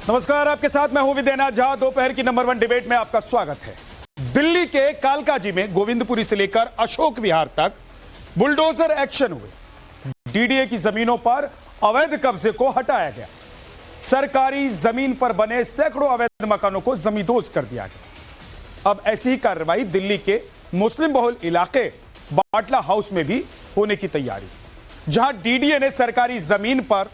नमस्कार, आपके साथ मैं हूं विद्यानाथ झा। दोपहर की नंबर 1 डिबेट में आपका स्वागत है। दिल्ली के कालकाजी में गोविंदपुरी से लेकर अशोक विहार तक बुलडोजर एक्शन हुए। डीडीए की जमीनों पर अवैध कब्जे को हटाया गया। सरकारी जमीन पर बने सैकड़ों अवैध मकानों को जमींदोज कर दिया गया। अब ऐसी ही कार्रवाई दिल्ली के मुस्लिम बहुल इलाके बाटला हाउस में भी होने की तैयारी, जहां डीडीए ने सरकारी जमीन पर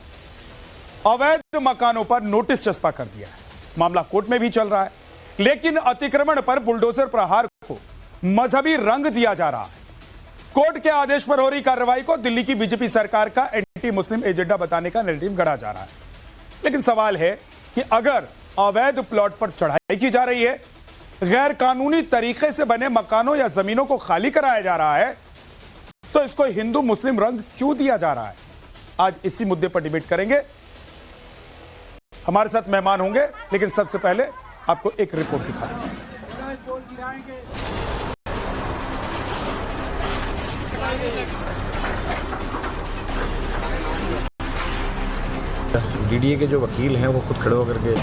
अवैध मकानों पर नोटिस चस्पा कर दिया है। मामला कोर्ट में भी चल रहा है, लेकिन अतिक्रमण पर बुलडोजर प्रहार को मजहबी रंग दिया जा रहा है। कोर्ट के आदेश पर हो रही कार्रवाई को दिल्ली की बीजेपी सरकार का एंटी मुस्लिम एजेंडा बताने का नैरेटिव गढ़ा जा रहा है। लेकिन सवाल है कि अगर अवैध प्लॉट पर चढ़ाई की जा रही है, गैर कानूनी तरीके से बने मकानों या जमीनों को खाली कराया जा रहा है, तो इसको हिंदू मुस्लिम रंग क्यों दिया जा रहा है? आज इसी मुद्दे पर डिबेट करेंगे। हमारे साथ मेहमान होंगे, लेकिन सबसे पहले आपको एक रिपोर्ट दिखाएंगे। डीडीए के जो वकील हैं वो खुद खड़े होकर के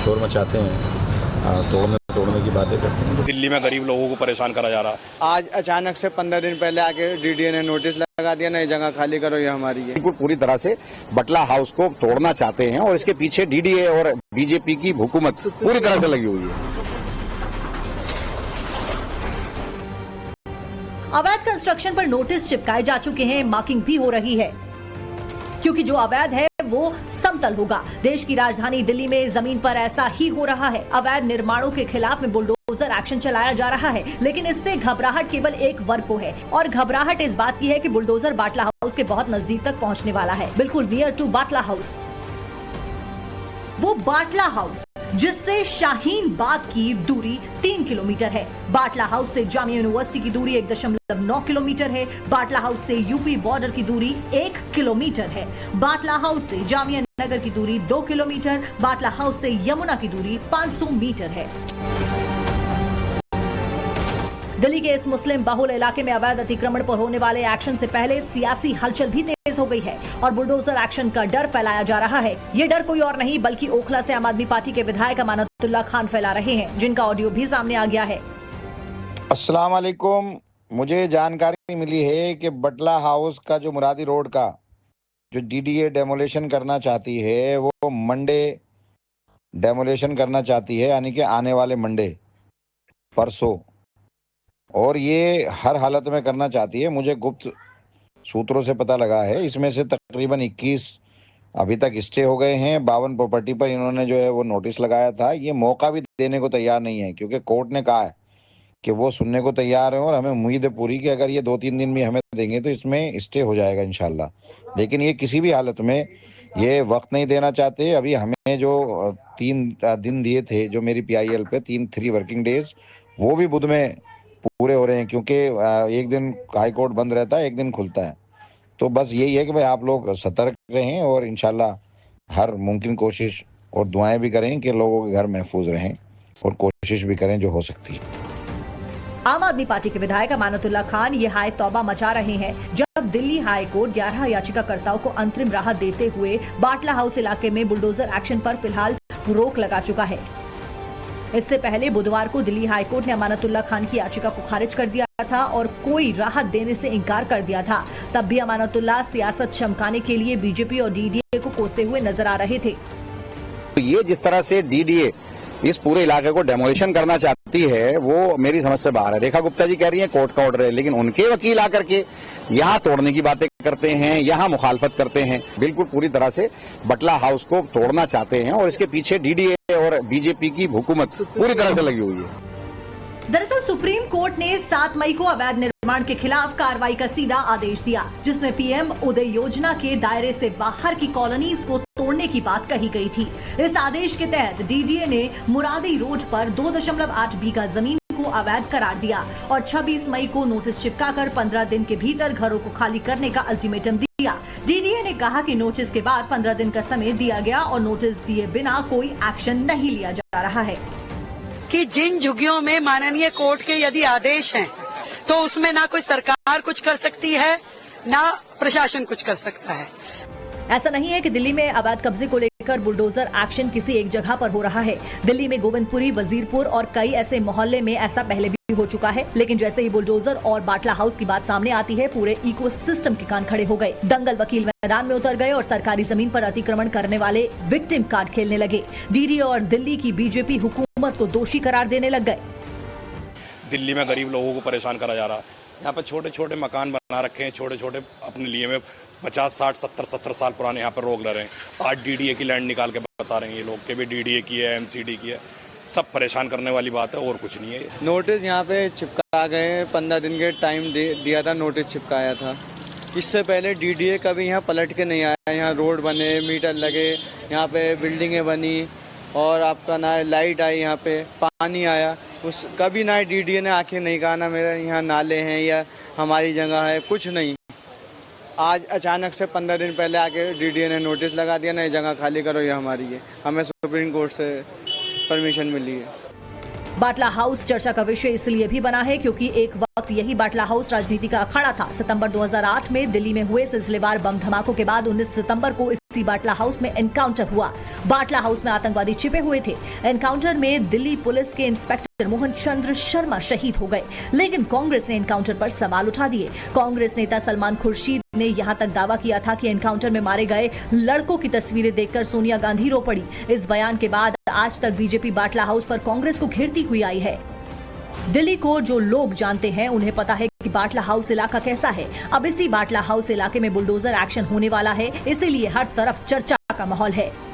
शोर मचाते हैं, तोड़ने की बातें करते हैं। दिल्ली में गरीब लोगों को परेशान करा जा रहा है। आज अचानक से 15 दिन पहले आके डीडीए ने नोटिस लगा दिया, नई जगह खाली करो, ये हमारी है। बिल्कुल पूरी तरह से बटला हाउस को तोड़ना चाहते हैं और इसके पीछे डीडीए और बीजेपी की हुकूमत पूरी तरह से लगी हुई है। अवैध कंस्ट्रक्शन पर नोटिस चिपकाए जा चुके हैं, मार्किंग भी हो रही है, क्योंकि जो अवैध है वो समतल होगा। देश की राजधानी दिल्ली में जमीन पर ऐसा ही हो रहा है। अवैध निर्माणों के खिलाफ में बुलडोजर एक्शन चलाया जा रहा है, लेकिन इससे घबराहट केवल एक वर्ग को है, और घबराहट इस बात की है कि बुलडोजर बाटला हाउस के बहुत नजदीक तक पहुंचने वाला है, बिल्कुल नियर टू बाटला हाउस। वो बाटला हाउस जिससे शाहीन बाग की दूरी 3 किलोमीटर है। बाटला हाउस से जामिया यूनिवर्सिटी की दूरी 1.9 किलोमीटर है। बाटला हाउस से यूपी बॉर्डर की दूरी 1 किलोमीटर है। बाटला हाउस से जामिया नगर की दूरी 2 किलोमीटर। बाटला हाउस से यमुना की दूरी 500 मीटर है। दिल्ली के इस मुस्लिम बहुल इलाके में अवैध अतिक्रमण पर होने वाले एक्शन से पहले सियासी हलचल भी तेज हो गई है और बुलडोजर एक्शन का डर फैलाया जा रहा है। ये डर कोई और नहीं बल्कि ओखला से आम आदमी पार्टी के विधायक अमानतुल्लाह खान फैला रहे हैं, जिनका ऑडियो भी सामने आ गया है। अस्सलाम वालेकुम। मुझे जानकारी मिली है कि बटला हाउस का जो मुरादी रोड का जो डीडीए डेमोलेशन करना चाहती है, वो मंडे डेमोलेशन करना चाहती है, यानी कि आने वाले मंडे, परसों, और ये हर हालत में करना चाहती है। मुझे गुप्त सूत्रों से पता लगा है, इसमें से तकरीबन 21 अभी तक स्टे हो गए हैं। 52 प्रॉपर्टी पर इन्होंने जो है वो नोटिस लगाया था। ये मौका भी देने को तैयार नहीं है, क्योंकि कोर्ट ने कहा है कि वो सुनने को तैयार है, और हमें उम्मीद है पूरी कि अगर ये 2-3 दिन भी हमें देंगे तो इसमें स्टे हो जाएगा इंशाल्लाह। लेकिन ये किसी भी हालत में ये वक्त नहीं देना चाहते। अभी हमें जो 3 दिन दिए थे जो मेरी PIL पे 3 वर्किंग डेज, वो भी बुध में पूरे हो रहे हैं, क्योंकि एक दिन हाई कोर्ट बंद रहता है, एक दिन खुलता है। तो बस यही है कि भाई आप लोग सतर्क रहें और इंशाल्लाह हर मुमकिन कोशिश और दुआएं भी करें कि लोगों के घर महफूज रहें, और कोशिश भी करें जो हो सकती है। आम आदमी पार्टी के विधायक अमानतुल्लाह खान ये हाय तौबा मचा रहे हैं, जब दिल्ली हाई कोर्ट 11 याचिकाकर्ताओं को अंतरिम राहत देते हुए बाटला हाउस इलाके में बुलडोजर एक्शन पर फिलहाल रोक लगा चुका है। इससे पहले बुधवार को दिल्ली हाई कोर्ट ने अमानतुल्लाह खान की याचिका को खारिज कर दिया था और कोई राहत देने से इनकार कर दिया था। तब भी अमानतुल्लाह सियासत चमकाने के लिए बीजेपी और डीडीए को कोसते हुए नजर आ रहे थे। तो ये जिस तरह से डीडीए इस पूरे इलाके को डेमोलिशन करना चाहती है, वो मेरी समझ से बाहर है। रेखा गुप्ता जी कह रही है कोर्ट का ऑर्डर है, लेकिन उनके वकील आकर के यहाँ तोड़ने की बातें करते हैं, यहाँ मुखालफत करते हैं। बिल्कुल पूरी तरह से बटला हाउस को तोड़ना चाहते हैं और इसके पीछे डीडीए और बीजेपी की हुकूमत पूरी तरह से लगी हुई है। दरअसल सुप्रीम कोर्ट ने 7 मई को अवैध निर्माण के खिलाफ कार्रवाई का सीधा आदेश दिया, जिसमें पीएम उदय योजना के दायरे से बाहर की कॉलोनीज को तोड़ने की बात कही गई थी। इस आदेश के तहत डीडीए ने मुरादी रोड पर 2.8 बीघा जमीन को अवैध करार दिया और 26 मई को नोटिस चिपकाकर 15 दिन के भीतर घरों को खाली करने का अल्टीमेटम दिया। डीडीए ने कहा कि नोटिस के बाद 15 दिन का समय दिया गया और नोटिस दिए बिना कोई एक्शन नहीं लिया जा रहा है। कि जिन झुग्गियों में माननीय कोर्ट के यदि आदेश हैं, तो उसमें ना कोई सरकार कुछ कर सकती है, ना प्रशासन कुछ कर सकता है। ऐसा नहीं है कि दिल्ली में अवैध कब्जे को लेकर बुलडोजर एक्शन किसी एक जगह पर हो रहा है। दिल्ली में गोविंदपुरी, वजीरपुर और कई ऐसे मोहल्ले में ऐसा पहले भी हो चुका है, लेकिन जैसे ही बुलडोजर और बाटला हाउस की बात सामने आती है, पूरे इकोसिस्टम के कान खड़े हो गए। दंगल वकील मैदान में उतर गए और सरकारी जमीन पर अतिक्रमण करने वाले विक्टिम कार्ड खेलने लगे। डीडी और दिल्ली की बीजेपी हुकूमत को दोषी करार देने लग गए। दिल्ली में गरीब लोगों को परेशान करा जा रहा है। यहाँ पे छोटे छोटे मकान बना रखे हैं, छोटे छोटे अपने लिए में 50, 60, 70 साल पुराने यहाँ पर रोक रहे हैं। आज डीडीए की लैंड निकाल के बता रहे हैं ये लोग कि भी डीडीए की है, एमसीडी की है। सब परेशान करने वाली बात है और कुछ नहीं है। नोटिस यहाँ पे चिपका गए, 15 दिन के टाइम दिया था, नोटिस चिपकाया था। इससे पहले डीडीए कभी यहाँ पलट के नहीं आया। यहाँ रोड बने, मीटर लगे, यहाँ पे बिल्डिंगें बनी और आपका ना लाइट आई, यहाँ पे पानी आया। उस कभी ना डीडीए ने आके नहीं कहा ना मेरे यहाँ नाले हैं या हमारी जगह है, कुछ नहीं। आज अचानक से 15 दिन पहले आके डीडीए ने नोटिस लगा दिया, नहीं जगह खाली करो, ये हमारी है। हमें सुप्रीम कोर्ट से परमिशन मिली है। बाटला हाउस चर्चा का विषय इसलिए भी बना है क्योंकि एक वक्त यही बाटला हाउस राजनीति का अखाड़ा था। सितंबर 2008 में दिल्ली में हुए सिलसिलेवार बम धमाकों के बाद 19 सितंबर को इसी बाटला हाउस में एनकाउंटर हुआ। बाटला हाउस में आतंकवादी छिपे हुए थे। एनकाउंटर में दिल्ली पुलिस के इंस्पेक्टर मोहन चंद्र शर्मा शहीद हो गए, लेकिन कांग्रेस ने एनकाउंटर पर सवाल उठा दिए। कांग्रेस नेता सलमान खुर्शीद ने यहां तक दावा किया था कि एनकाउंटर में मारे गए लड़कों की तस्वीरें देखकर सोनिया गांधी रो पड़ी। इस बयान के बाद आज तक बीजेपी बाटला हाउस पर कांग्रेस को घेरती हुई आई है। दिल्ली को जो लोग जानते हैं उन्हें पता है कि बाटला हाउस इलाका कैसा है। अब इसी बाटला हाउस इलाके में बुलडोजर एक्शन होने वाला है, इसीलिए हर तरफ चर्चा का माहौल है।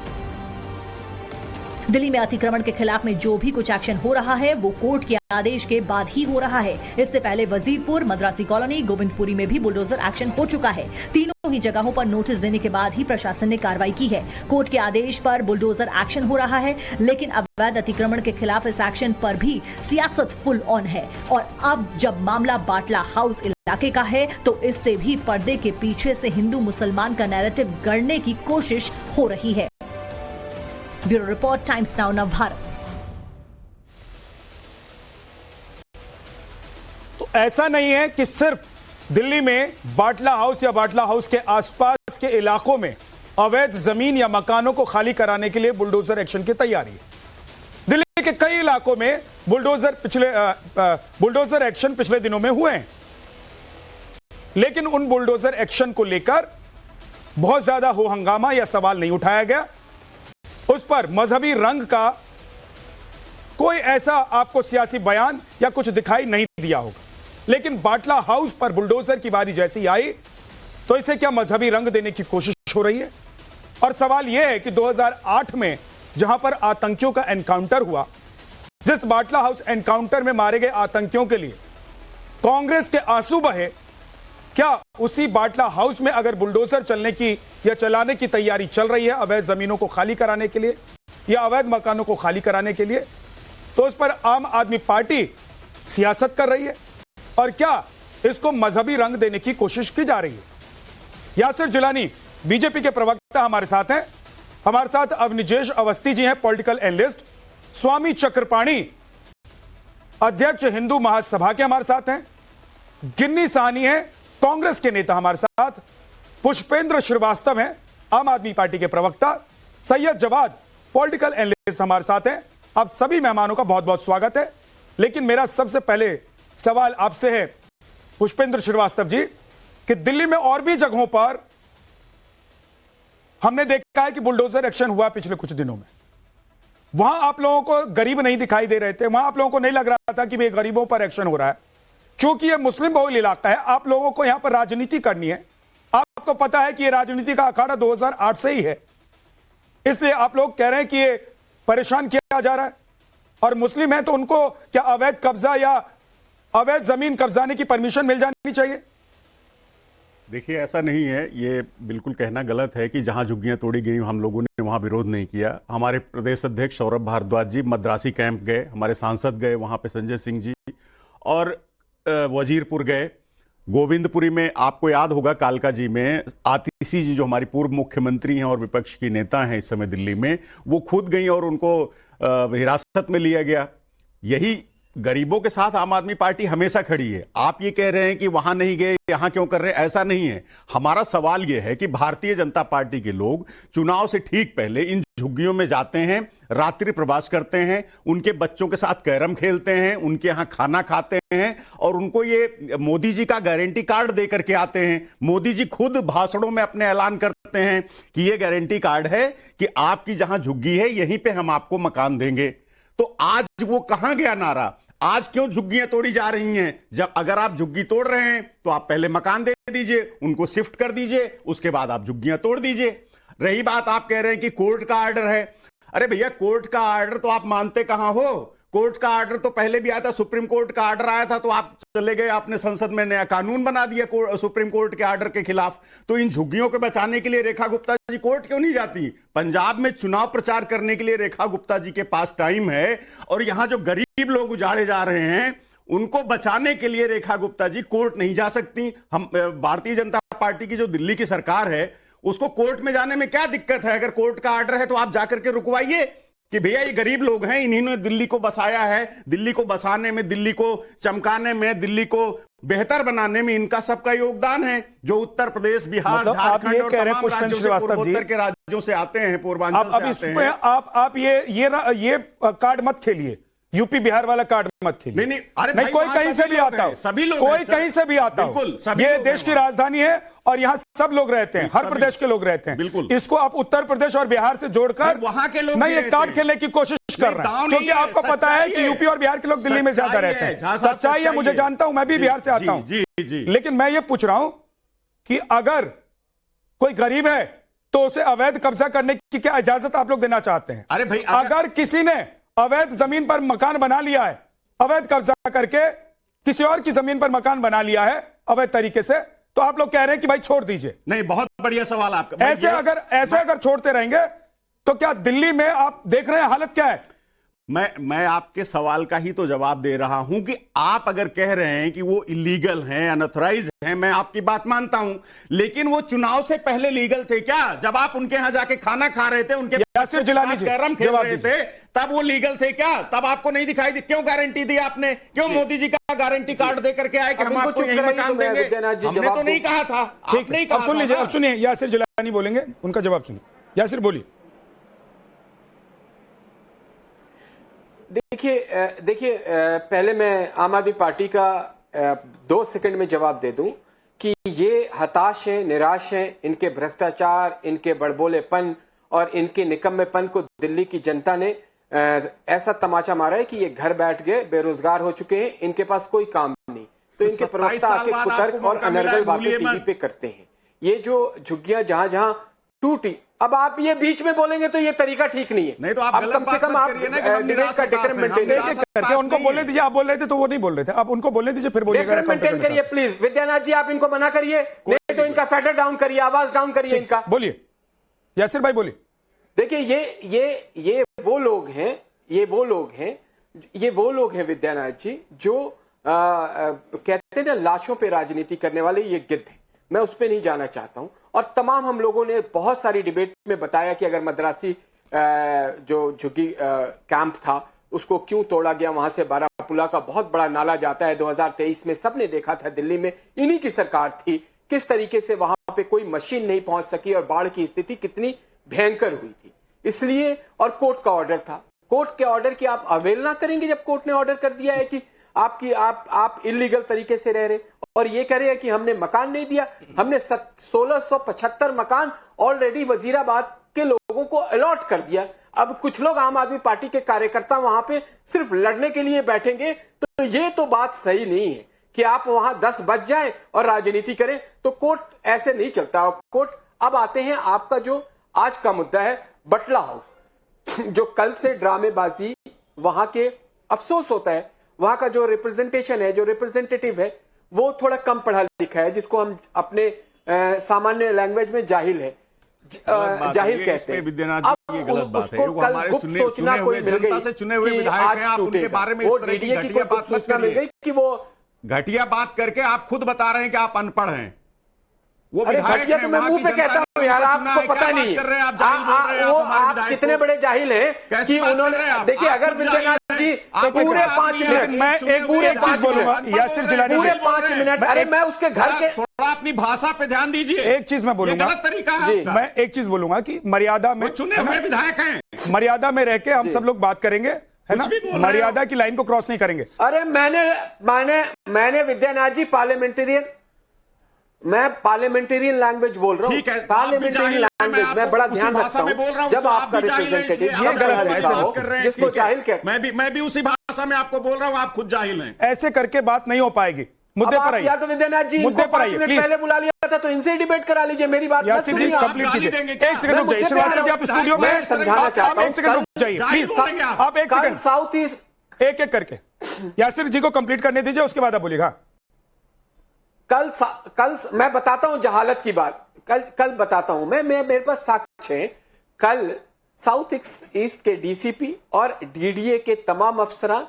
दिल्ली में अतिक्रमण के खिलाफ में जो भी कुछ एक्शन हो रहा है वो कोर्ट के आदेश के बाद ही हो रहा है। इससे पहले वजीरपुर, मद्रासी कॉलोनी, गोविंदपुरी में भी बुलडोजर एक्शन हो चुका है। तीनों ही जगहों पर नोटिस देने के बाद ही प्रशासन ने कार्रवाई की है। कोर्ट के आदेश पर बुलडोजर एक्शन हो रहा है, लेकिन अवैध अतिक्रमण के खिलाफ इस एक्शन पर भी सियासत फुल ऑन है। और अब जब मामला बाटला हाउस इलाके का है तो इससे भी पर्दे के पीछे से हिंदू मुसलमान का नैरेटिव गढ़ने की कोशिश हो रही है। Bureau report, times now Navbharat. तो ऐसा नहीं है कि सिर्फ दिल्ली में बाटला हाउस या बाटला हाउस के आसपास के इलाकों में अवैध जमीन या मकानों को खाली कराने के लिए बुलडोजर एक्शन की तैयारी है। दिल्ली के कई इलाकों में बुलडोजर एक्शन पिछले दिनों में हुए हैं, लेकिन उन बुलडोजर एक्शन को लेकर बहुत ज्यादा हो हंगामा या सवाल नहीं उठाया गया। उस पर मजहबी रंग का कोई ऐसा आपको सियासी बयान या कुछ दिखाई नहीं दिया होगा। लेकिन बाटला हाउस पर बुलडोजर की बारी जैसी आई तो इसे क्या मजहबी रंग देने की कोशिश हो रही है? और सवाल यह है कि 2008 में जहां पर आतंकियों का एनकाउंटर हुआ, जिस बाटला हाउस एनकाउंटर में मारे गए आतंकियों के लिए कांग्रेस के आंसू बहे, क्या उसी बाटला हाउस में अगर बुलडोजर चलने की या चलाने की तैयारी चल रही है अवैध जमीनों को खाली कराने के लिए या अवैध मकानों को खाली कराने के लिए, तो उस पर आम आदमी पार्टी सियासत कर रही है? और क्या इसको मजहबी रंग देने की कोशिश की जा रही है? यासिर जिलानी बीजेपी के प्रवक्ता हमारे साथ हैं। हमारे साथ अवनिजेश अवस्थी जी हैं, पॉलिटिकल एनालिस्ट। स्वामी चक्रपाणी अध्यक्ष हिंदू महासभा के हमारे साथ हैं। गिन्नी साहनी है, कांग्रेस के नेता हमारे साथ। पुष्पेंद्र श्रीवास्तव हैं, आम आदमी पार्टी के प्रवक्ता। सैयद जवाद पॉलिटिकल एनालिस्ट हमारे साथ हैं। आप सभी मेहमानों का बहुत बहुत स्वागत है। लेकिन मेरा सबसे पहले सवाल आपसे है पुष्पेंद्र श्रीवास्तव जी कि दिल्ली में और भी जगहों पर हमने देखा है कि बुलडोजर एक्शन हुआ पिछले कुछ दिनों में। वहां आप लोगों को गरीब नहीं दिखाई दे रहे थे, वहां आप लोगों को नहीं लग रहा था कि भाई गरीबों पर एक्शन हो रहा है, क्योंकि यह मुस्लिम बहुल इलाका है। आप लोगों को यहां पर राजनीति करनी है। आपको पता है कि यह राजनीति का अखाड़ा 2008 से ही है, इसलिए आप लोग कह रहे हैं कि ये परेशान किया जा रहा है। और मुस्लिम है तो उनको क्या अवैध कब्जा या अवैध जमीन कब्जाने की परमिशन मिल जानी चाहिए? देखिए, ऐसा नहीं है। ये बिल्कुल कहना गलत है कि जहां झुग्गियां तोड़ी गई हम लोगों ने वहां विरोध नहीं किया। हमारे प्रदेश अध्यक्ष सौरभ भारद्वाज जी मद्रासी कैंप गए, हमारे सांसद गए वहां पे, संजय सिंह जी, और वजीरपुर गए। गोविंदपुरी में आपको याद होगा कालका जी में आतिशी जी जो हमारी पूर्व मुख्यमंत्री हैं और विपक्ष की नेता हैं इस समय दिल्ली में, वो खुद गई और उनको हिरासत में लिया गया। यही गरीबों के साथ आम आदमी पार्टी हमेशा खड़ी है। आप ये कह रहे हैं कि वहां नहीं गए, यहां क्यों कर रहे हैं, ऐसा नहीं है। हमारा सवाल यह है कि भारतीय जनता पार्टी के लोग चुनाव से ठीक पहले इन झुग्गियों में जाते हैं, रात्रि प्रवास करते हैं, उनके बच्चों के साथ कैरम खेलते हैं, उनके यहां खाना खाते हैं और उनको ये मोदी जी का गारंटी कार्ड दे करके आते हैं। मोदी जी खुद भाषणों में अपने ऐलान करते हैं कि ये गारंटी कार्ड है कि आपकी जहां झुग्गी है यहीं पे हम आपको मकान देंगे। तो आज वो कहां गया नारा? आज क्यों झुग्गियां तोड़ी जा रही हैं? जब अगर आप झुग्गी तोड़ रहे हैं तो आप पहले मकान दे दीजिए, उनको शिफ्ट कर दीजिए, उसके बाद आप झुग्गियां तोड़ दीजिए। रही बात, आप कह रहे हैं कि कोर्ट का ऑर्डर है। अरे भैया, कोर्ट का ऑर्डर तो आप मानते कहां हो? कोर्ट का ऑर्डर तो पहले भी आया था, सुप्रीम कोर्ट का ऑर्डर आया था तो आप चले गए, आपने संसद में नया कानून बना दिया सुप्रीम कोर्ट के ऑर्डर के खिलाफ। तो इन झुग्गियों को बचाने के लिए रेखा गुप्ता जी कोर्ट क्यों नहीं जाती? पंजाब में चुनाव प्रचार करने के लिए रेखा गुप्ता जी के पास टाइम है, और यहां जो गरीब लोग उजाड़े जा रहे हैं उनको बचाने के लिए रेखा गुप्ता जी कोर्ट नहीं जा सकती। हम भारतीय जनता पार्टी की जो दिल्ली की सरकार है उसको कोर्ट में जाने में क्या दिक्कत है? अगर कोर्ट का ऑर्डर है तो आप जाकर के रुकवाइए कि भैया ये गरीब लोग हैं, इन्होंने दिल्ली को बसाया है, दिल्ली को बसाने में, दिल्ली को चमकाने में, दिल्ली को बेहतर बनाने में इनका सबका योगदान है। जो उत्तर प्रदेश, बिहार, मतलब झारखंड और तमाम राज्यों से, पूर्वोत्तर के राज्यों से आते हैं, पूर्वांचल से आते हैं। आप ये कार्ड मत खेलिए, यूपी बिहार वाला कार्ड मत खेलिए। नहीं, कोई कहीं से भी आता हो, सभी लोग, कोई कहीं से भी आता हो, ये देश की राजधानी है और यहाँ सब लोग रहते हैं, हर प्रदेश के लोग रहते हैं। बिल्कुल, इसको आप उत्तर प्रदेश और बिहार से जोड़कर वहां के लोग नहीं, ये कार्ड खेलने की कोशिश कर रहे हैं, क्योंकि आपको पता है कि यूपी और बिहार के लोग दिल्ली में ज्यादा रहते हैं। सच्चाई है, मुझे जानता हूं, मैं भी बिहार से आता हूं। लेकिन मैं ये पूछ रहा हूं कि अगर कोई गरीब है तो उसे अवैध कब्जा करने की क्या इजाजत आप लोग देना चाहते हैं? अरे भाई, अगर किसी ने अवैध जमीन पर मकान बना लिया है, अवैध कब्जा करके किसी और की जमीन पर मकान बना लिया है अवैध तरीके से, तो आप लोग कह रहे हैं कि भाई छोड़ दीजिए। नहीं, बहुत बढ़िया सवाल आपका। ऐसे अगर छोड़ते रहेंगे तो क्या दिल्ली में आप देख रहे हैं हालत क्या है? मैं आपके सवाल का ही तो जवाब दे रहा हूं कि आप अगर कह रहे हैं कि वो इलीगल हैं, अनऑथराइज हैं, मैं आपकी बात मानता हूं, लेकिन वो चुनाव से पहले लीगल थे क्या? जब आप उनके यहां जाके खाना खा रहे थे, उनके यासिर जिलानी जी कैरम खेल रहे थे, तब वो लीगल थे क्या? तब आपको नहीं दिखाई दी? क्यों गारंटी दी आपने? क्यों मोदी जी का गारंटी कार्ड दे करके आए कि हम आपको यही मकान देंगे? हमने तो नहीं कहा था, आपने ही कहा। सुन लीजिए, अब सुनिए, यासिर जिलानी बोलेंगे, उनका जवाब सुनिए। यासिर बोलिए। देखिए, पहले मैं आम आदमी पार्टी का 2 सेकंड में जवाब दे दूं कि ये हताश हैं, निराश हैं, इनके भ्रष्टाचार, इनके बड़बोलेपन और इनके निकम्मेपन को दिल्ली की जनता ने ऐसा तमाचा मारा है कि ये घर बैठ गए, बेरोजगार हो चुके हैं, इनके पास कोई काम नहीं। तो इनके प्रवक्ता आके कुतर्क और अनर्गल बातें टीवी पे करते हैं। ये जो झुग्गियां जहां जहां टूटी, अब आप ये बीच में बोलेंगे तो ये तरीका ठीक नहीं है। नहीं तो आप कम से कम आप डिबेट का डेकोरम मेंटेन करके उनको बोलने दीजिए। आप बोल रहे थे तो वो नहीं बोल रहे थे, आप उनको बोलने दीजिए, फिर बोलिएगा। डेकोरम मेंटेन करिए प्लीज। विद्यानाथ जी, आप इनको मना करिए, नहीं तो इनका फेडर डाउन करिए, आवाज डाउन करिए इनका। बोलिए यासिर भाई, बोलिए। देखिए, ये वो लोग हैं विद्यानाथ जी, जो कहते हैं ना लाशों पे राजनीति करने वाले ये गिद्ध हैं। मैं उस पर नहीं जाना चाहता हूं। और तमाम हम लोगों ने बहुत सारी डिबेट में बताया कि अगर मद्रासी जो झुग्गी कैंप था उसको क्यों तोड़ा गया, वहां से बारापुला का बहुत बड़ा नाला जाता है, 2023 में सबने देखा था, दिल्ली में इन्हीं की सरकार थी, किस तरीके से वहां पे कोई मशीन नहीं पहुंच सकी और बाढ़ की स्थिति कितनी भयंकर हुई थी। इसलिए, और कोर्ट का ऑर्डर था, कोर्ट के ऑर्डर की आप अवहेलना करेंगे जब कोर्ट ने ऑर्डर कर दिया है कि आप इलीगल तरीके से रह रहे और ये कह रहे हैं कि हमने मकान नहीं दिया। हमने 1675 मकान ऑलरेडी वजीराबाद के लोगों को अलॉट कर दिया। अब कुछ लोग आम आदमी पार्टी के कार्यकर्ता वहां पे सिर्फ लड़ने के लिए बैठेंगे, तो ये तो बात सही नहीं है कि आप वहां 10 बज जाएं और राजनीति करें। तो कोर्ट ऐसे नहीं चलता। कोर्ट, अब आते हैं आपका जो आज का मुद्दा है बटला हाउस, जो कल से ड्रामेबाजी, वहां के अफसोस होता है वहां का जो रिप्रेजेंटेशन है, जो रिप्रेजेंटेटिव है, वो थोड़ा कम पढ़ा लिखा है, जिसको हम अपने सामान्य लैंग्वेज में जाहिल है, जाहिल कहते हैं। विद्यानाथ, ये गलत बात है। वो हमारे सूचना कोई मिल गई से चुने हुए विधायक हैं, आप उनके बारे में इस तरह की घटिया बात मत करिए कि वो घटिया बात करके आप खुद बता रहे हैं कि आप अनपढ़ हैं। वो घटिया तो मैं मुंह पे कहता हूं यार, आपको पता नहीं है। आप कितने बड़े जाहिल हैं कि उन्होंने, देखिए, अगर विद्यानाथ जी पूरे 5 मिनट मैं एक चीज बोलूंगा, यासिर जिलानी पूरे 5 मिनट। अरे मैं उसके घर के थोड़ा अपनी भाषा पे ध्यान दीजिए। एक चीज मैं बोलूंगा, गलत तरीका है आपका। मैं एक चीज बोलूंगा कि मर्यादा में, चुने हुए विधायक हैं, मर्यादा में रह के हम सब लोग बात करेंगे, है ना, मर्यादा की लाइन को क्रॉस नहीं करेंगे। अरे मैंने विद्यानाथ जी मैं पार्लियामेंटेरियन लैंग्वेज बोल रहा हूँ। ठीक है, पार्लियामेंटेरियन लैंग्वेज मैं बड़ा ध्यान रखता हूँ जब आपका रिप्रेजेंटेटिव ये गलत भाषा हो जिसको जाहिल कहते। मैं भी उसी भाषा में आपको बोल रहा हूँ, आप खुद जाहिल हैं। ऐसे करके बात नहीं हो पाएगी। मुद्दे पर आइए। या तो विद्यानाथ जी मुद्दे पर 5 मिनट पहले बुला लिया था तो इनसे डिबेट करा लीजिए। मेरी बात यासिर जी कंप्लीट कीजिए। एक सेकंड रुक जाइए श्रीवास्तव जी, आप स्टूडियो में समझाना चाहता हूं। एक सेकंड रुक जाइए प्लीज, आप एक सेकंड साउथ ईस्ट एक एक करके यासिर जी को कंप्लीट करने दीजिए, उसके बाद आप बोलिएगा। कल मैं बताता हूं जहालत की बात, कल बताता हूं मैं मेरे पास साक्ष्य है। कल साउथ ईस्ट के डीसीपी और डीडीए के तमाम अफसरान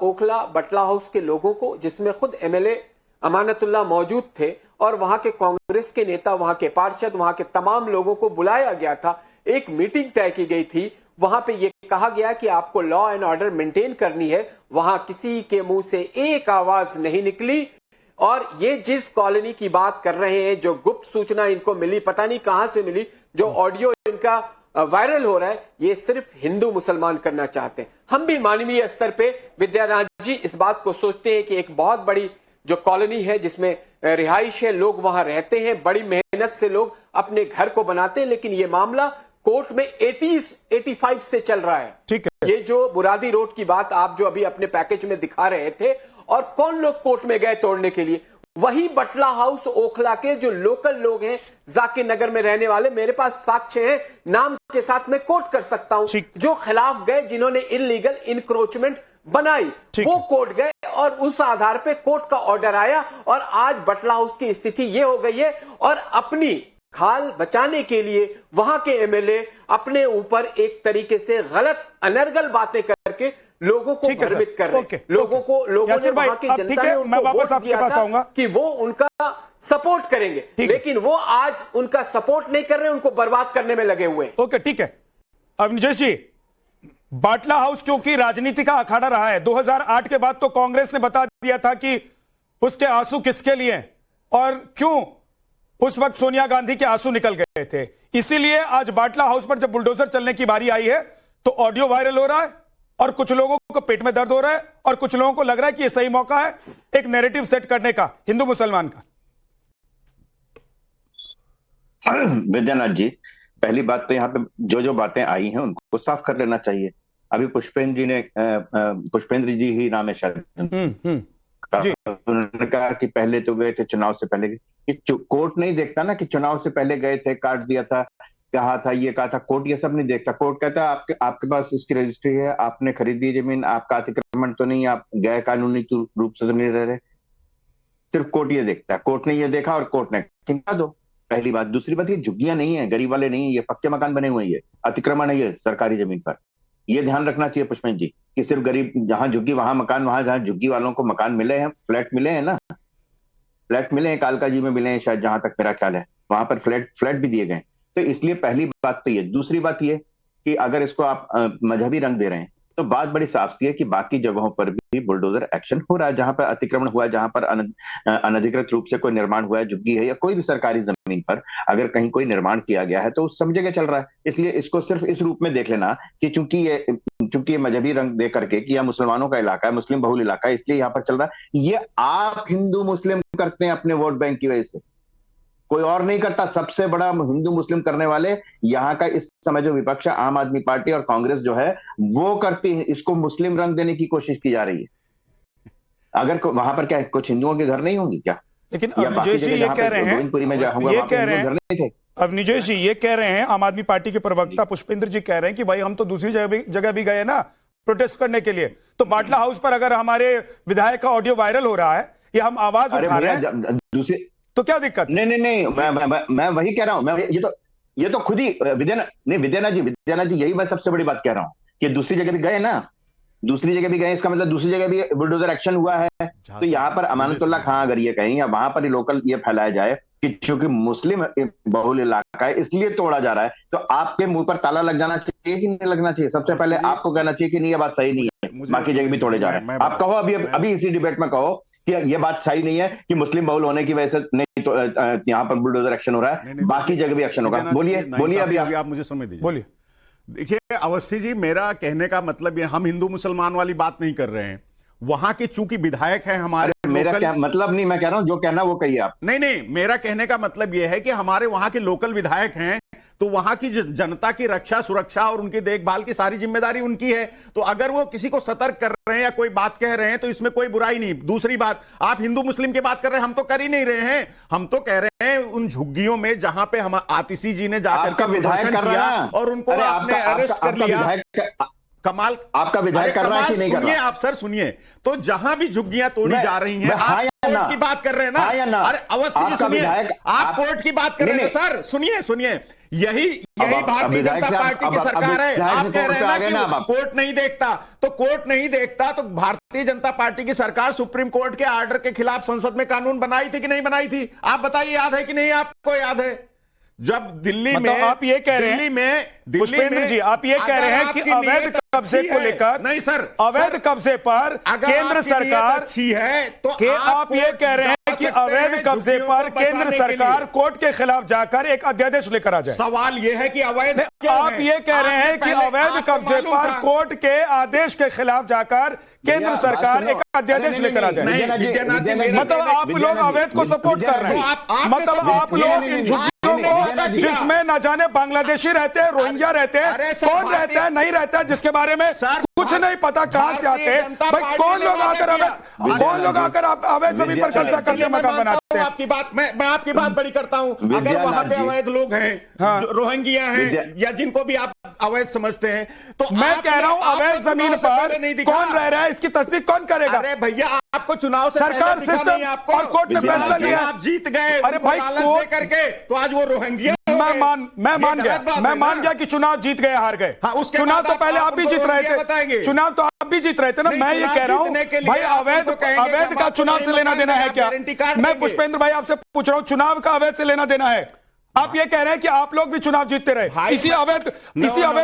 ओखला बटला हाउस के लोगों को, जिसमें खुद एमएलए अमानतुल्लाह मौजूद थे और वहां के कांग्रेस के नेता, वहां के पार्षद, वहां के तमाम लोगों को बुलाया गया था। एक मीटिंग तय की गई थी, वहां पे यह कहा गया कि आपको लॉ एंड ऑर्डर मेंटेन करनी है। वहां किसी के मुंह से एक आवाज नहीं निकली। और ये जिस कॉलोनी की बात कर रहे हैं, जो गुप्त सूचना इनको मिली, पता नहीं कहां से मिली, जो ऑडियो इनका वायरल हो रहा है, ये सिर्फ हिंदू मुसलमान करना चाहते हैं। हम भी मानवीय स्तर पे विद्यानाथ जी इस बात को सोचते हैं कि एक बहुत बड़ी जो कॉलोनी है जिसमें रिहाइश है, लोग वहां रहते हैं, बड़ी मेहनत से लोग अपने घर को बनाते हैं, लेकिन ये मामला कोर्ट में 85 से चल रहा है। ठीक है, ये जो बुरादी रोड की बात आप जो अभी अपने पैकेज में दिखा रहे थे, और कौन लोग कोर्ट में गए तोड़ने के लिए, वही बटला हाउस ओखला के जो लोकल लोग हैं, जाकिर नगर में रहने वाले। मेरे पास साक्ष्य है, नाम के साथ मैं कोट कर सकता हूं, जो खिलाफ गए, जिन्होंने इलीगल इंक्रोचमेंट बनाई, वो कोर्ट गए और उस आधार पे कोर्ट का ऑर्डर आया। और आज बटला हाउस की स्थिति ये हो गई है। और अपनी खाल बचाने के लिए वहां के एमएलए अपने ऊपर एक तरीके से गलत अनर्गल बातें करके लोगों को भ्रमित कर रहे हैं। लोगों ने वहां की जनता ने उनको वोट दिया था कि वो उनका सपोर्ट करेंगे, लेकिन वो आज उनका सपोर्ट नहीं कर रहे, उनको बर्बाद करने में लगे हुए हैं। ओके, ठीक है। अब निजेश जी, बाटला हाउस क्योंकि राजनीति का अखाड़ा रहा है, 2008 के बाद तो कांग्रेस ने बता दिया था कि उसके आंसू किसके लिए और क्यों उस वक्त सोनिया गांधी के आंसू निकल गए थे। इसीलिए आज बाटला हाउस पर जब बुलडोजर चलने की बारी आई है तो ऑडियो वायरल हो रहा है और कुछ लोगों को पेट में दर्द हो रहा है और कुछ लोगों को लग रहा है कि यह सही मौका है एक नैरेटिव सेट करने का हिंदू मुसलमान का। विद्यानाथ जी, पहली बात तो यहाँ पे जो बातें आई हैं उनको साफ कर लेना चाहिए। अभी पुष्पेंद्र जी ही नाम है शायद, उन्होंने कहा कि पहले तो गए थे चुनाव से पहले, कि कोर्ट नहीं देखता ना कि चुनाव से पहले गए थे, काट दिया था, कहा था, ये कहा था। कोर्ट ये सब नहीं देखता। कोर्ट कहता है आपके पास इसकी रजिस्ट्री है, आपने खरीदी जमीन, आपका अतिक्रमण तो नहीं, आप गैर कानूनी रूप से तो नहीं रह रहे। सिर्फ कोर्ट ये देखता है। कोर्ट ने ये देखा और कोर्ट ने चिंता दो। पहली बात। दूसरी बात, ये झुग्गियां नहीं है, गरीब वाले नहीं है, ये पक्के मकान बने हुए हैं, अतिक्रमण है ये सरकारी जमीन पर। ये ध्यान रखना चाहिए पुष्पेंद्र जी कि सिर्फ गरीब जहां झुग्गी वहां मकान, वहां जहां झुग्गी वालों को मकान मिले हैं, फ्लैट मिले हैं ना, फ्लैट मिले हैं, कालका जी में मिले हैं शायद, जहां तक मेरा ख्याल है, वहां पर फ्लैट भी दिए गए। तो इसलिए पहली बात तो ये। दूसरी बात ये कि अगर इसको आप मजहबी रंग दे रहे हैं तो बात बड़ी साफ सी है कि बाकी जगहों पर भी बुलडोजर एक्शन हो रहा है, जहां पर अतिक्रमण हुआ है, जहां पर अनधिकृत रूप से कोई निर्माण हुआ है, झुग्गी है या कोई भी सरकारी जमीन पर अगर कहीं कोई निर्माण किया गया है तो सब जगह चल रहा है। इसलिए इसको सिर्फ इस रूप में देख लेना कि चूंकि ये मजहबी रंग दे करके कि यह मुसलमानों का इलाका है, मुस्लिम बहुल इलाका है, इसलिए यहाँ पर चल रहा है। ये आप हिंदू मुस्लिम करते हैं अपने वोट बैंक की वजह से, कोई और नहीं करता। सबसे बड़ा हिंदू मुस्लिम करने वाले यहाँ का इस समय जो विपक्ष है, आम आदमी पार्टी और कांग्रेस जो है, वो करती है। इसको मुस्लिम रंग देने की कोशिश की जा रही है। अगर वहां पर क्या कुछ हिंदुओं के घर नहीं होंगे क्या? लेकिन अवनिजेश जी ये कह रहे हैं, अवनिजेश जी ये कह रहे हैं, आम आदमी पार्टी के प्रवक्ता पुष्पेंद्र जी कह रहे हैं कि भाई हम तो दूसरी जगह भी गए ना प्रोटेस्ट करने के लिए, तो बाटला हाउस पर अगर हमारे विधायक का ऑडियो वायरल हो रहा है या हम आवाज उठा रहे हैं तो क्या दिक्कत? नहीं, मैं वही कह रहा हूं। ये तो खुद ही विद्यानाथ जी यही मैं सबसे बड़ी बात कह रहा हूं कि दूसरी जगह भी गए ना, दूसरी जगह भी गए, इसका मतलब दूसरी जगह भी बुलडोजर एक्शन हुआ है। तो यहाँ पर अमानतुल्लाह खां अगर ये कहीं या वहां पर ही लोकल ये फैलाया जाए कि क्योंकि मुस्लिम बहुल इलाका है इसलिए तोड़ा जा रहा है, तो आपके मुंह पर ताला लग जाना चाहिए कि नहीं लगना चाहिए? सबसे पहले आपको कहना चाहिए कि नहीं, ये बात सही नहीं बाकी जगह भी तोड़े जा रहे हैं। आप कहो अभी इसी डिबेट में कहो कि ये बात सही नहीं है कि मुस्लिम बहुल होने की वजह से नहीं तो यहाँ पर बुलडोजर एक्शन हो रहा है, बाकी जगह भी एक्शन होगा। बोलिए अभी आप मुझे समय दीजिए। बोलिए। देखिए अवस्थी जी, मेरा कहने का मतलब ये, हम हिंदू मुसलमान वाली बात नहीं कर रहे हैं। वहां के चूंकि विधायक हैं हमारे, मेरा क्या मतलब नहीं, मैं कह रहा हूं जो कहना वो कहिए आप। नहीं, मेरा कहने का मतलब यह है कि हमारे वहां के लोकल विधायक हैं, तो वहां की जनता की रक्षा सुरक्षा और उनकी देखभाल की सारी जिम्मेदारी उनकी है। तो अगर वो किसी को सतर्क कर रहे हैं या कोई बात कह रहे हैं तो इसमें कोई बुराई नहीं। दूसरी बात, आप हिंदू मुस्लिम की बात कर रहे हैं, हम तो कर ही नहीं रहे हैं। हम तो कह रहे हैं उन झुग्गियों में जहां पे हम आतिशी जी ने जाकर विधायक कर रहा है और उनको आपने अरेस्ट कर लिया। कमाल आपका विधायक कर रहा है कि नहीं कर रहा? आप सर सुनिए, तो जहां भी झुग्गियां तोड़ी जा रही हैं, आप कोर्ट की बात कर रहे हैं ना? अरे अवस्थी सुनिए, आप कोर्ट की बात कर रहे हैं सर, सुनिए, यही भारतीय जनता पार्टी की सरकार है। आप कह रहे हैं ना कि कोर्ट नहीं देखता, तो कोर्ट नहीं देखता तो भारतीय जनता पार्टी की सरकार सुप्रीम कोर्ट के ऑर्डर के खिलाफ संसद में कानून बनाई थी कि नहीं बनाई थी? आप बताइए, याद है कि नहीं? आपको याद है जब दिल्ली में, आप ये कह रहे हैं पुष्पेंद्र जी, आप ये कह रहे हैं कि अवैध कब्जे को लेकर, नहीं सर, अवैध कब्जे पर केंद्र सरकार अच्छी है तो आप ये कह रहे हैं कि अवैध कब्जे पर केंद्र सरकार कोर्ट के खिलाफ जाकर एक अध्यादेश लेकर आ जाए। सवाल यह है कि अवैध, आप ये कह रहे हैं कि अवैध कब्जे पर कोर्ट के आदेश के खिलाफ जाकर केंद्र सरकार एक अध्यादेश लेकर आ जाए। मतलब आप लोग अवैध को सपोर्ट कर रहे हैं, मतलब आप लोग इन झुग्गियों को, जिसमें न जाने बांग्लादेशी रहते हैं, रोहिंग्या रहते हैं, कौन रहता है नहीं रहता है, जिसके बारे में कुछ नहीं पता, कहां से आते हैं भाई, कौन लोग आकर अवैध जमीन पर कब्जा करके मकान बनाते हैं? आपकी बात मैं आपकी बात बड़ी करता हूं। अगर वहां पे अवैध लोग हैं, रोहिंग्या हैं या जिनको भी आप अवैध समझते हैं, तो मैं कह रहा हूं अवैध जमीन पर कौन रह रहा है इसकी तस्दीक कौन करेगा? अरे भैया, आपको चुनाव से सरकार सिस्टम और कोर्ट में फैसला लिया, आप जीत गए। अरे भाई कोर्ट करके तो आज वो रोहिंग्या, मैं मान गया कि चुनाव जीत गए हार गए। चुनाव तो पहले आप भी जीत रहे थे, चुनाव तो आप भी जीत रहे थे ना। मैं ये कह रहा हूं भाई अवैध का चुनाव से लेना देना है क्या? मैं पुष्पेंद्र भाई आपसे पूछ रहा हूं, चुनाव का अवैध से लेना देना है? आप ये कह रहे हैं कि आप लोग भी चुनाव जीतते रहे, इसी अवैध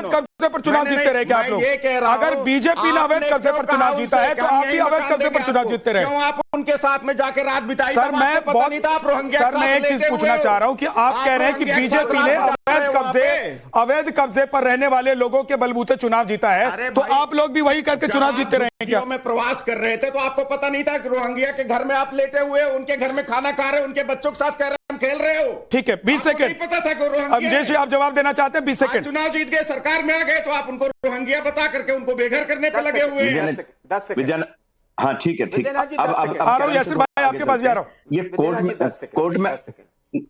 कब्जे पर चुनाव जीतते रहे क्या आप लोग? अगर बीजेपी ने अवैध कब्जे पर चुनाव जीता है तो आप भी अवैध कब्जे पर चुनाव जीतते रहे। क्यों आप उनके साथ में जाकर रात बिताई? सर मैं एक चीज पूछना चाह रहा हूं कि आप कह रहे हैं कि बीजेपी ने अवैध कब्जे पर रहने वाले लोगों के बलबूते चुनाव जीता है, तो आप लोग भी वही करके चुनाव जीतते रहे क्या? में प्रवास कर रहे थे तो आपको पता नहीं था कि रोहिंग्या के घर में आप लेटे हुए, उनके घर में खाना खा रहे, उनके बच्चों के साथ कह रहे हम खेल रहे हो? ठीक है, 20 सेकंड पता था कि रोहिंग्या। जैसे आप जवाब देना चाहते हैं 20 सेकंड। चुनाव जीत गए, सरकार में आ गए, तो आप उनको रोहिंग्या बता करके उनको बेघर करने पर लगे हुए हैं। 10 सेकंड। हाँ ठीक है, ठीक। अब आ रहा हूं यासिर भाई, आपके पास भी आ रहा हूं। ये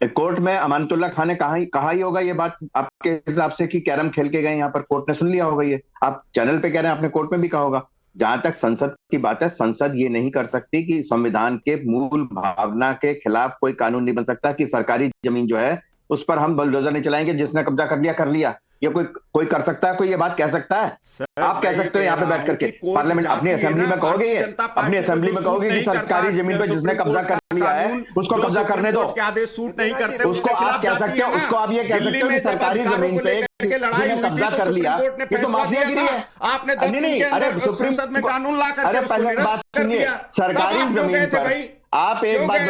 कोर्ट में अमानतुल्लाह खान ने कहा ही होगा ये बात आपके हिसाब से कि कैरम खेल के गए यहाँ पर, कोर्ट ने सुन लिया होगा ये। आप चैनल पे कह रहे हैं, आपने कोर्ट में भी कहा होगा। जहां तक संसद की बात है, संसद ये नहीं कर सकती कि संविधान के मूल भावना के खिलाफ कोई कानून नहीं बन सकता कि सरकारी जमीन जो है उस पर हम बुलडोजर नहीं चलाएंगे, जिसने कब्जा कर लिया। ये कोई कर सकता है? कोई ये बात कह सकता है? आप कह सकते हो यहाँ पे बैठ करके पार्लियामेंट अपनी असेंबली में कहोगे, ये अपनी असेंबली में कहोगे कि सरकारी जमीन पर जिसने कब्जा कर लिया है उसको कब्जा करने दो, आदेश सूट नहीं करते, उसको आप कह सकते हो, उसको आप ये कह सकते हो कि सरकारी जमीन पे जिसने कब्जा कर लिया ये तो माफियागिरी है। आपने 10 दिन के अंदर संसद में कानून ला करके, अरे पहले बात सुनिए, सरकारी जमीन पर आप एक बात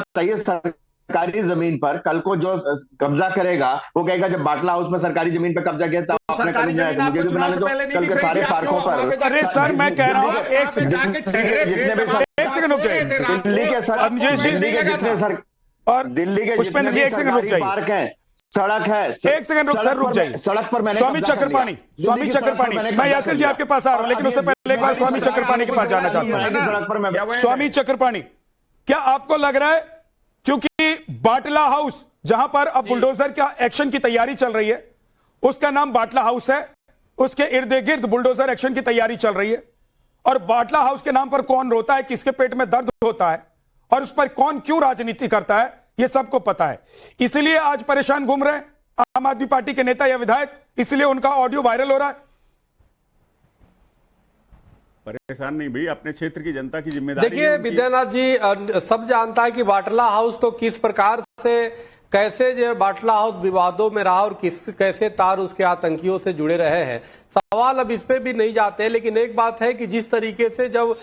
बताइए, सरकारी जमीन पर कल को जो कब्जा करेगा वो कहेगा जब बाटला हाउस में सरकारी जमीन पर कब्जा किया था आपने कानून बनाया, मुझे भी बनाने दो। कल के सारे पार्कों पर, अरे सर मैं कह रहा हूँ एक सेकंड रुक जाइए। दिल्ली के जितने सर और दिल्ली के पुष्पेंद्र जी एक सेकंड रुक जाइए, पार्क है, सड़क है, एक सेकंड सर रुक जाइए। सड़क पर मैंने स्वामी चक्रपाणी, मैं यासिर जी आपके पास आ रहा हूँ, लेकिन उससे पहले एक बार स्वामी चक्रपाणी के पास जाना चाहता हूँ। स्वामी चक्रपाणी, क्या आपको लग रहा है क्योंकि बाटला हाउस जहां पर अब बुलडोजर का एक्शन की तैयारी चल रही है, उसका नाम बाटला हाउस है, उसके इर्द गिर्द बुलडोजर एक्शन की तैयारी चल रही है, और बाटला हाउस के नाम पर कौन रोता है, किसके पेट में दर्द होता है और उस पर कौन क्यों राजनीति करता है, यह सबको पता है। इसलिए आज परेशान घूम रहे हैं आम आदमी पार्टी के नेता या विधायक, इसलिए उनका ऑडियो वायरल हो रहा है। परेशान नहीं भाई, अपने क्षेत्र की जनता की जिम्मेदारी। देखिए विद्यानाथ जी, सब जानता है कि बाटला हाउस तो किस प्रकार से कैसे जो बाटला हाउस विवादों में रहा और कैसे तार उसके आतंकियों से जुड़े रहे हैं, सवाल अब इस पे भी नहीं जाते। लेकिन एक बात है कि जिस तरीके से जब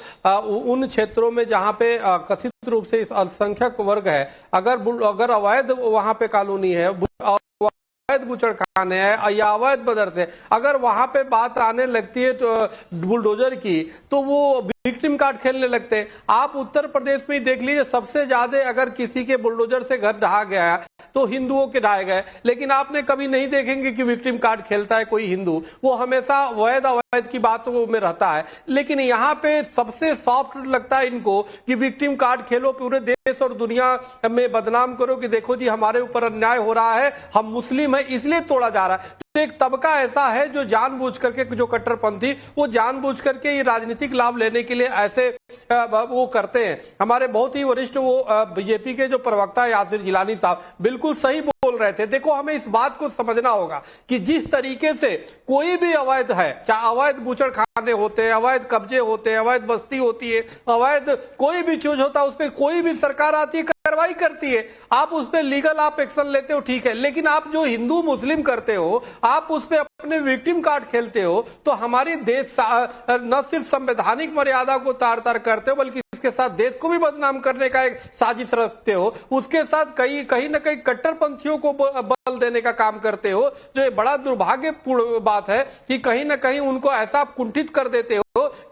उन क्षेत्रों में जहां पे कथित रूप से इस अल्पसंख्यक वर्ग है, अगर अवैध वहां पे कॉलोनी है, अवैध बुचड़खाने है या अवैध मदरसे, अगर वहां पे बात आने लगती है तो बुलडोजर की, तो वो विक्टिम कार्ड खेलने लगते हैं। आप उत्तर प्रदेश में ही देख लीजिए, सबसे ज्यादा अगर किसी के बुलडोजर से घर ढहा गया तो हिंदुओं के ढाए गए, लेकिन आपने कभी नहीं देखेंगे कि विक्टिम कार्ड खेलता है कोई हिंदू। वो हमेशा वैध अवैध की बातों में रहता है। लेकिन यहाँ पे सबसे सॉफ्ट लगता है इनको कि विक्टिम कार्ड खेलो, पूरे देश और दुनिया में बदनाम करो कि देखो जी हमारे ऊपर अन्याय हो रहा है, हम मुस्लिम है इसलिए तोड़ा जा रहा है। तो एक तबका ऐसा है जो जानबूझ करके, जो कट्टरपंथी, वो जानबूझ करके ये राजनीतिक लाभ लेने के लिए ऐसे वो करते हैं। हमारे बहुत ही वरिष्ठ वो बीजेपी के जो प्रवक्ता यासिर जिलानी साहब बिल्कुल सही बोल रहे थे। देखो, हमें इस बात को समझना होगा कि जिस तरीके से कोई भी अवैध है, चाहे अवैध बूचड़ खाने होते हैं, अवैध कब्जे होते हैं, अवैध बस्ती होती है, अवैध कोई भी चीज होता है, उस पर कोई भी सरकार आती है, कार्रवाई करती है। आप उस पर लीगल आप एक्शन लेते हो, ठीक है, लेकिन आप जो हिंदू मुस्लिम करते हो, आप उस पर अपने विक्टिम कार्ड खेलते हो, तो हमारी देश न सिर्फ संवैधानिक मर्यादा को तार तार करते हो, बल्कि इसके साथ देश को भी बदनाम करने का एक साजिश रखते हो। उसके साथ कहीं न कहीं कट्टरपंथियों को बल देने का काम करते हो, जो ये बड़ा दुर्भाग्यपूर्ण बात है कि कहीं ना कहीं उनको ऐसा कुंठित कर देते हो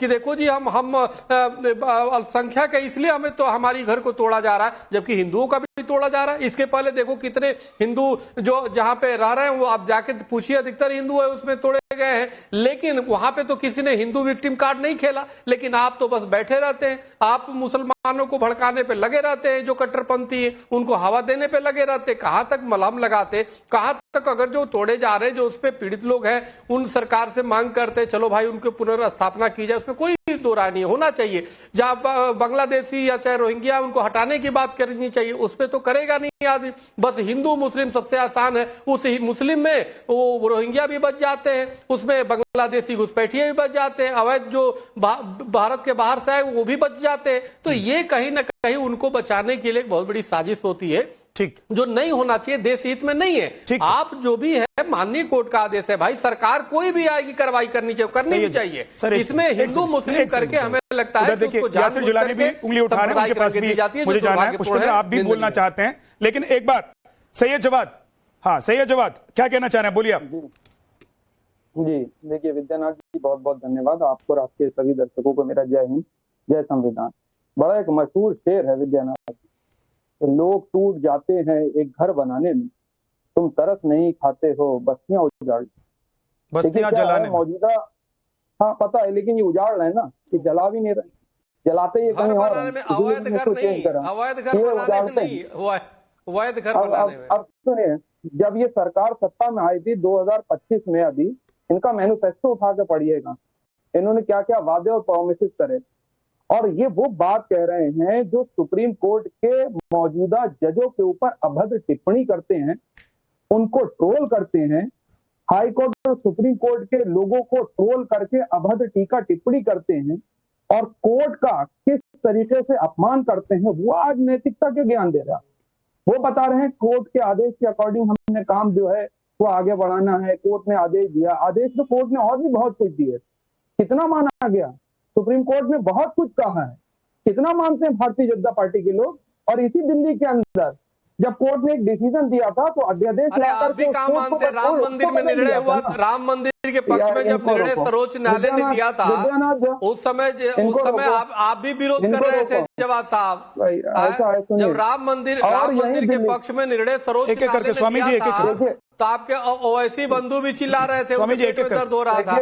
कि देखो जी हम अल्पसंख्यक है इसलिए हमें तो हमारी घर को तोड़ा जा रहा है, जबकि हिंदुओं का भी तोड़ा जा रहा है। इसके पहले देखो कितने हिंदू जो जहां पे रह रहे हैं, वो आप जाके पूछिए, अधिकतर हिंदू है उसमें तोड़े गए हैं, लेकिन वहां पे तो किसी ने हिंदू विक्टिम कार्ड नहीं खेला। लेकिन आप तो बस बैठे रहते हैं, आप मुसलमानों को भड़काने पे लगे रहते हैं, जो कट्टरपंथी है उनको हवा देने पे लगे रहते हैं। कहां तक मलहम लगाते, कहां तक अगर जो तोड़े जा रहे हैं, जो उस पे पीड़ित लोग हैं, उन सरकार से मांग करते चलो भाई उनकी पुनर्स्थापना की जाए, उसमें कोई दो राय नहीं होना चाहिए। जहां बांग्लादेशी या चाहे रोहिंग्या, उनको हटाने की बात करनी चाहिए, उस पर तो करेगा नहीं आदमी। बस हिंदू मुस्लिम सबसे आसान है, उस मुस्लिम में वो रोहिंग्या भी बच जाते हैं, उसमें बांग्लादेशी घुसपैठिए भी बच जाते हैं, अवैध जो भारत के बाहर से आए वो भी बच जाते हैं। तो ये कहीं ना कहीं उनको बचाने के लिए एक बहुत बड़ी साजिश होती है, ठीक, जो नहीं होना चाहिए, देश हित में नहीं है। आप जो भी है, माननीय कोर्ट का आदेश है भाई, सरकार कोई भी आएगी कार्रवाई करनी चाहिए। इसमें हिंदू मुस्लिम करके हमें लगता है कि उसको यासिर जिलानी भी उंगली उठा रहे हैं, उनके पास भी मुझे जाना है। पुष्पेंद्र, आप भी बोलना चाहते हैं, लेकिन एक बात, सैयद जवाद, हाँ सैयद जवाद क्या कहना चाह रहे हैं, बोलिए आप। जी देखिए विद्यानाथ जी, बहुत बहुत धन्यवाद आपको और आपके सभी दर्शकों को मेरा जय हिंद जय संविधान। बड़ा एक मशहूर शेर है विद्यानाथ, लोग टूट जाते हैं एक घर बनाने में, तुम तरस नहीं खाते हो बस्तियां उजाड़, बस्तियां जलाने मौजूदा। हाँ पता है, लेकिन ये उजाड़ रहे हैं ना, कि जला भी नहीं रहे, जलाते ये कहीं और। अवैध घर नहीं, अवैध घर बनाने नहीं, अवैध घर बनाने में। अब सुनिए, जब ये सरकार सत्ता में आई थी 2025 में, अभी इनका मैनिफेस्टो उठा के पढ़िएगा, इन्होंने क्या क्या वादे और प्रोमिसेस करे, और ये वो बात कह रहे हैं जो सुप्रीम कोर्ट के मौजूदा जजों के ऊपर अभद्र टिप्पणी करते हैं, उनको ट्रोल करते हैं, हाई कोर्ट और सुप्रीम कोर्ट के लोगों को ट्रोल करके अभद्र टीका टिप्पणी करते हैं, और कोर्ट का किस तरीके से अपमान करते हैं, वो आज नैतिकता के ज्ञान दे रहा है। वो बता रहे हैं कोर्ट के आदेश के अकॉर्डिंग हमने काम जो है वो आगे बढ़ाना है, कोर्ट ने आदेश दिया। आदेश तो कोर्ट ने और भी बहुत कुछ दिए, कितना माना गया, सुप्रीम कोर्ट ने बहुत कुछ कहा है, कितना मानते हैं भारतीय जनता पार्टी के लोग। और इसी दिल्ली के अंदर जब कोर्ट ने एक डिसीजन दिया था तो अध्यादेश लाकर के राम मंदिर में निर्णय हुआ, राम मंदिर के पक्ष में जब निर्णय सर्वोच्च न्यायालय ने दिया था, उस समय आप भी विरोध कर रहे थे जवाब साहब। जब राम मंदिर के पक्ष में निर्णय सर्वोच्च न्यायालय ने दिया था, तो आपके ओवैसी बंधु भी चिल्ला रहे थे, उनके पेट में दर्द हो रहा था,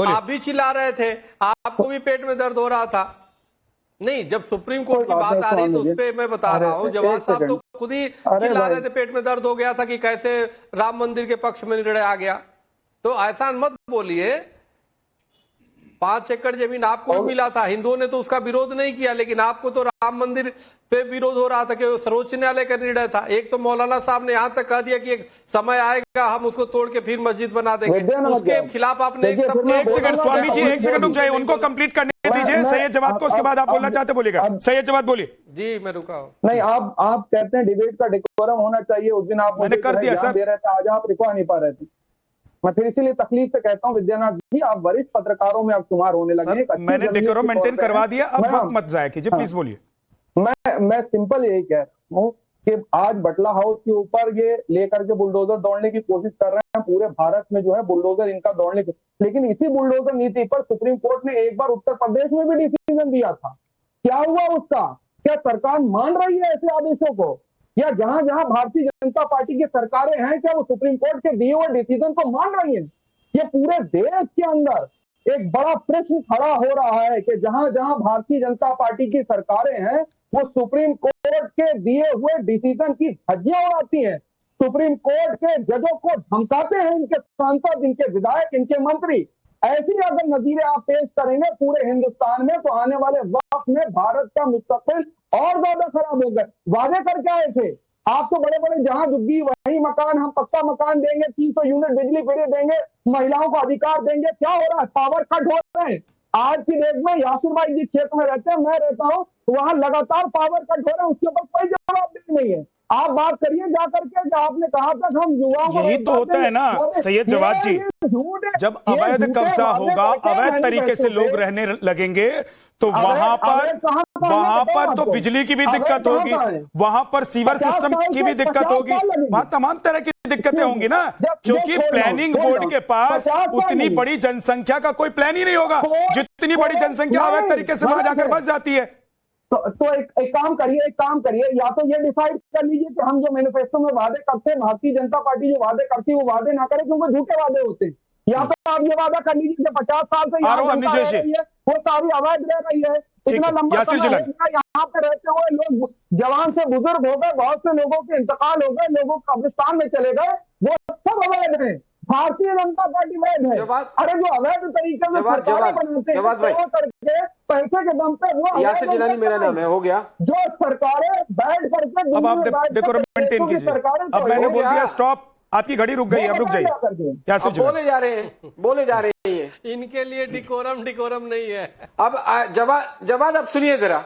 आप भी चिल्ला रहे थे, आपको भी पेट में दर्द हो रहा था। नहीं, जब सुप्रीम कोर्ट की बात आ रही तो उस पर मैं बता रहा हूँ, जवाब साहब तो खुद ही चिल्ला रहे थे, पेट में दर्द हो गया था कि कैसे राम मंदिर के पक्ष में निर्णय आ गया। तो ऐसा मत बोलिए, 5 एकड़ जमीन आपको भी मिला था, हिंदुओं ने तो उसका विरोध नहीं किया, लेकिन आपको तो राम मंदिर पे विरोध हो रहा था कि सर्वोच्च न्यायालय का निर्णय था। एक तो मौलाना साहब ने यहाँ तक कह दिया कि एक समय आएगा हम उसको तोड़ के फिर मस्जिद बना देंगे, उसके खिलाफ आपने एक सेकंड स्वामी जी, एक सेकंड रुक जाइए, उनको कंप्लीट करने दीजिए। सैयद जवाद को, उसके बाद आप बोलना चाहते बोलिएगा। सैयद जवाद बोलिए। जी मैं रुका हूँ। नहीं, आप कहते हैं डिबेट का डेकोरम होना चाहिए, उस दिन आप मैंने कर दिया सर, दे रहे थे, आज आप रिकॉ नहीं पा रहे थे। मैं फिर इसीलिए तकलीफ से कहता हूँ विद्यानाथ जी, आप वरिष्ठ पत्रकारों में आप शुमार होने लगे। मैंने डेकोरम मेंटेन करवा दिया, अब वक्त मत जाया कीजिए, प्लीज बोलिए। मैं सिंपल यही कह रहा हूँ कि आज बटला हाउस के ऊपर ये लेकर के बुलडोजर दौड़ने की कोशिश कर रहे हैं, पूरे भारत में जो है बुलडोजर इनका दौड़ने की, लेकिन इसी बुलडोजर नीति पर सुप्रीम कोर्ट ने एक बार उत्तर प्रदेश में भी डिसीजन दिया था। क्या हुआ उसका? क्या सरकार मान रही है ऐसे आदेशों को, या जहां जहां भारतीय जनता पार्टी की सरकारें हैं क्या वो सुप्रीम कोर्ट के दिए हुए डिसीजन को मान रही हैं? ये पूरे देश के अंदर एक बड़ा प्रश्न खड़ा हो रहा है कि जहां जहां भारतीय जनता पार्टी की सरकारें हैं वो सुप्रीम कोर्ट के दिए हुए डिसीजन की धज्जियां उड़ाती हैं, सुप्रीम कोर्ट के जजों को धमकाते हैं इनके सांसद, इनके विधायक, इनके मंत्री। ऐसी अगर नजीरें आप पेश करेंगे पूरे हिंदुस्तान में तो आने वाले वक्त में भारत का मुस्तकबिल और ज्यादा खराब होगा। वादे करके आए थे आपको बड़े बड़े, जहां झुग्गी वही मकान, हम पक्का मकान देंगे, 300 यूनिट बिजली फ्री देंगे, महिलाओं को अधिकार देंगे। क्या हो रहा है? पावर कट हो रहे हैं। आज की डेट में यासिर भाई जी क्षेत्र में रहते हैं, मैं रहता हूँ, वहां लगातार पावर कट हो रहे हैं, उसके ऊपर कोई जवाब नहीं है। आप बात करिए जाकर के, जो आपने कहा था हम युवाओं को, यही तो होता है ना सैयद जवाद जी, जब अवैध कब्जा होगा, अवैध तरीके से लोग रहने लगेंगे तो वहां पर तो बिजली की भी दिक्कत होगी, वहां पर सीवर सिस्टम की भी दिक्कत होगी, वहां तमाम तरह की दिक्कतें होंगी ना, क्योंकि प्लानिंग बोर्ड के पास उतनी बड़ी जनसंख्या का कोई प्लान ही नहीं होगा जितनी बड़ी जनसंख्या अवैध तरीके से वहां जाकर बस जाती है। तो एक काम करिए, या तो ये डिसाइड कर लीजिए कि हम जो मैनिफेस्टो में वादे करते हैं, भारतीय जनता पार्टी जो वादे करती है वो वादे ना करे क्योंकि झूठे वादे होते हैं, या तो आप ये वादा कर लीजिए कि 50 साल से यहाँ वो सारी अवैध रह रही है, इतना लंबा यहाँ पे रहते हुए लोग जवान से बुजुर्ग हो गए, बहुत से लोगों के इंतकाल हो गए, लोगों कब्रिस्तान में चले गए, वो सब अवैध है। भारतीय जनता पार्टी वैध है। अरे जो अवैध तरीके से सरकारें बनाते हैं करके पैसे के दम पे वो यासिर जिलानी मेरा नाम है, हो गया। जो सरकारें बैठ करके, अब आप डेकोरम मेंटेन कीजिए। अब मैंने बोल दिया स्टॉप, आपकी घड़ी रुक गई, अब रुक जाइए। यासिर जिलानी बोले जा रहे हैं इनके लिए डिकोरम नहीं है। अब जवाद अब सुनिए जरा,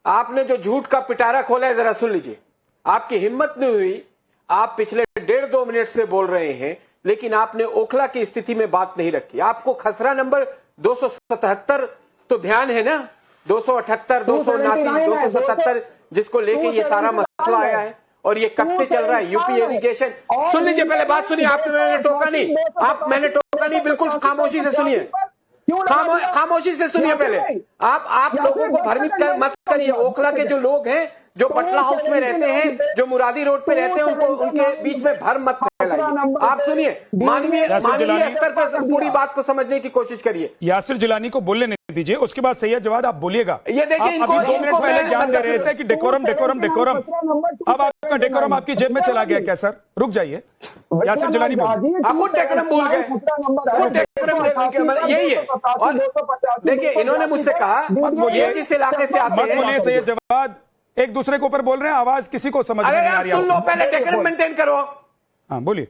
आपने जो झूठ का पिटारा खोला है जरा सुन लीजिए। आपकी हिम्मत नहीं हुई, आप पिछले 1.5-2 मिनट से बोल रहे हैं, लेकिन आपने ओखला की स्थिति में बात नहीं रखी। आपको खसरा नंबर 277 तो ध्यान है ना, 278, 279, 277 जिसको लेके ये सारा मसला आया है और ये कब से चल रहा है। यूपी इरिगेशन, सुन लीजिए, पहले बात सुनिए। मैंने टोका नहीं, बिल्कुल खामोशी से सुनिए, खामोशी से सुनिए। पहले आप लोगों को भ्रमित मत करिए। ओखला के जो लोग हैं, जो बटला हाउस में रहते हैं, जो मुरादी रोड पे रहते हैं, उनके बीच में भ्रम मत फैलाइए। आप सुनिए, मानवीय स्तर पर पूरी बात को समझने की कोशिश करिए। यासिर जिलानी को बोलने नहीं दीजिए, उसके बाद सैयद जवाद आप बोलिएगा। ये देखिए, अभी 2 मिनट पहले ज्ञान दे रहे थे कि डेकोरम। अब आपका डेकोरम आपकी जेब में चला गया क्या सर? रुक जाइए, यासिर जिलानी खुद डेकोरम भूल गए, यही है। और देखिए, इन्होंने मुझसे कहा ये जिस इलाके से आते हैं, मत बोलिए सैयद जवाद, एक दूसरे के ऊपर बोल रहे हैं, आवाज किसी को समझ नहीं आ रही है। सुन लो, पहले डेकोरम मेंटेन करो। हाँ बोलिए।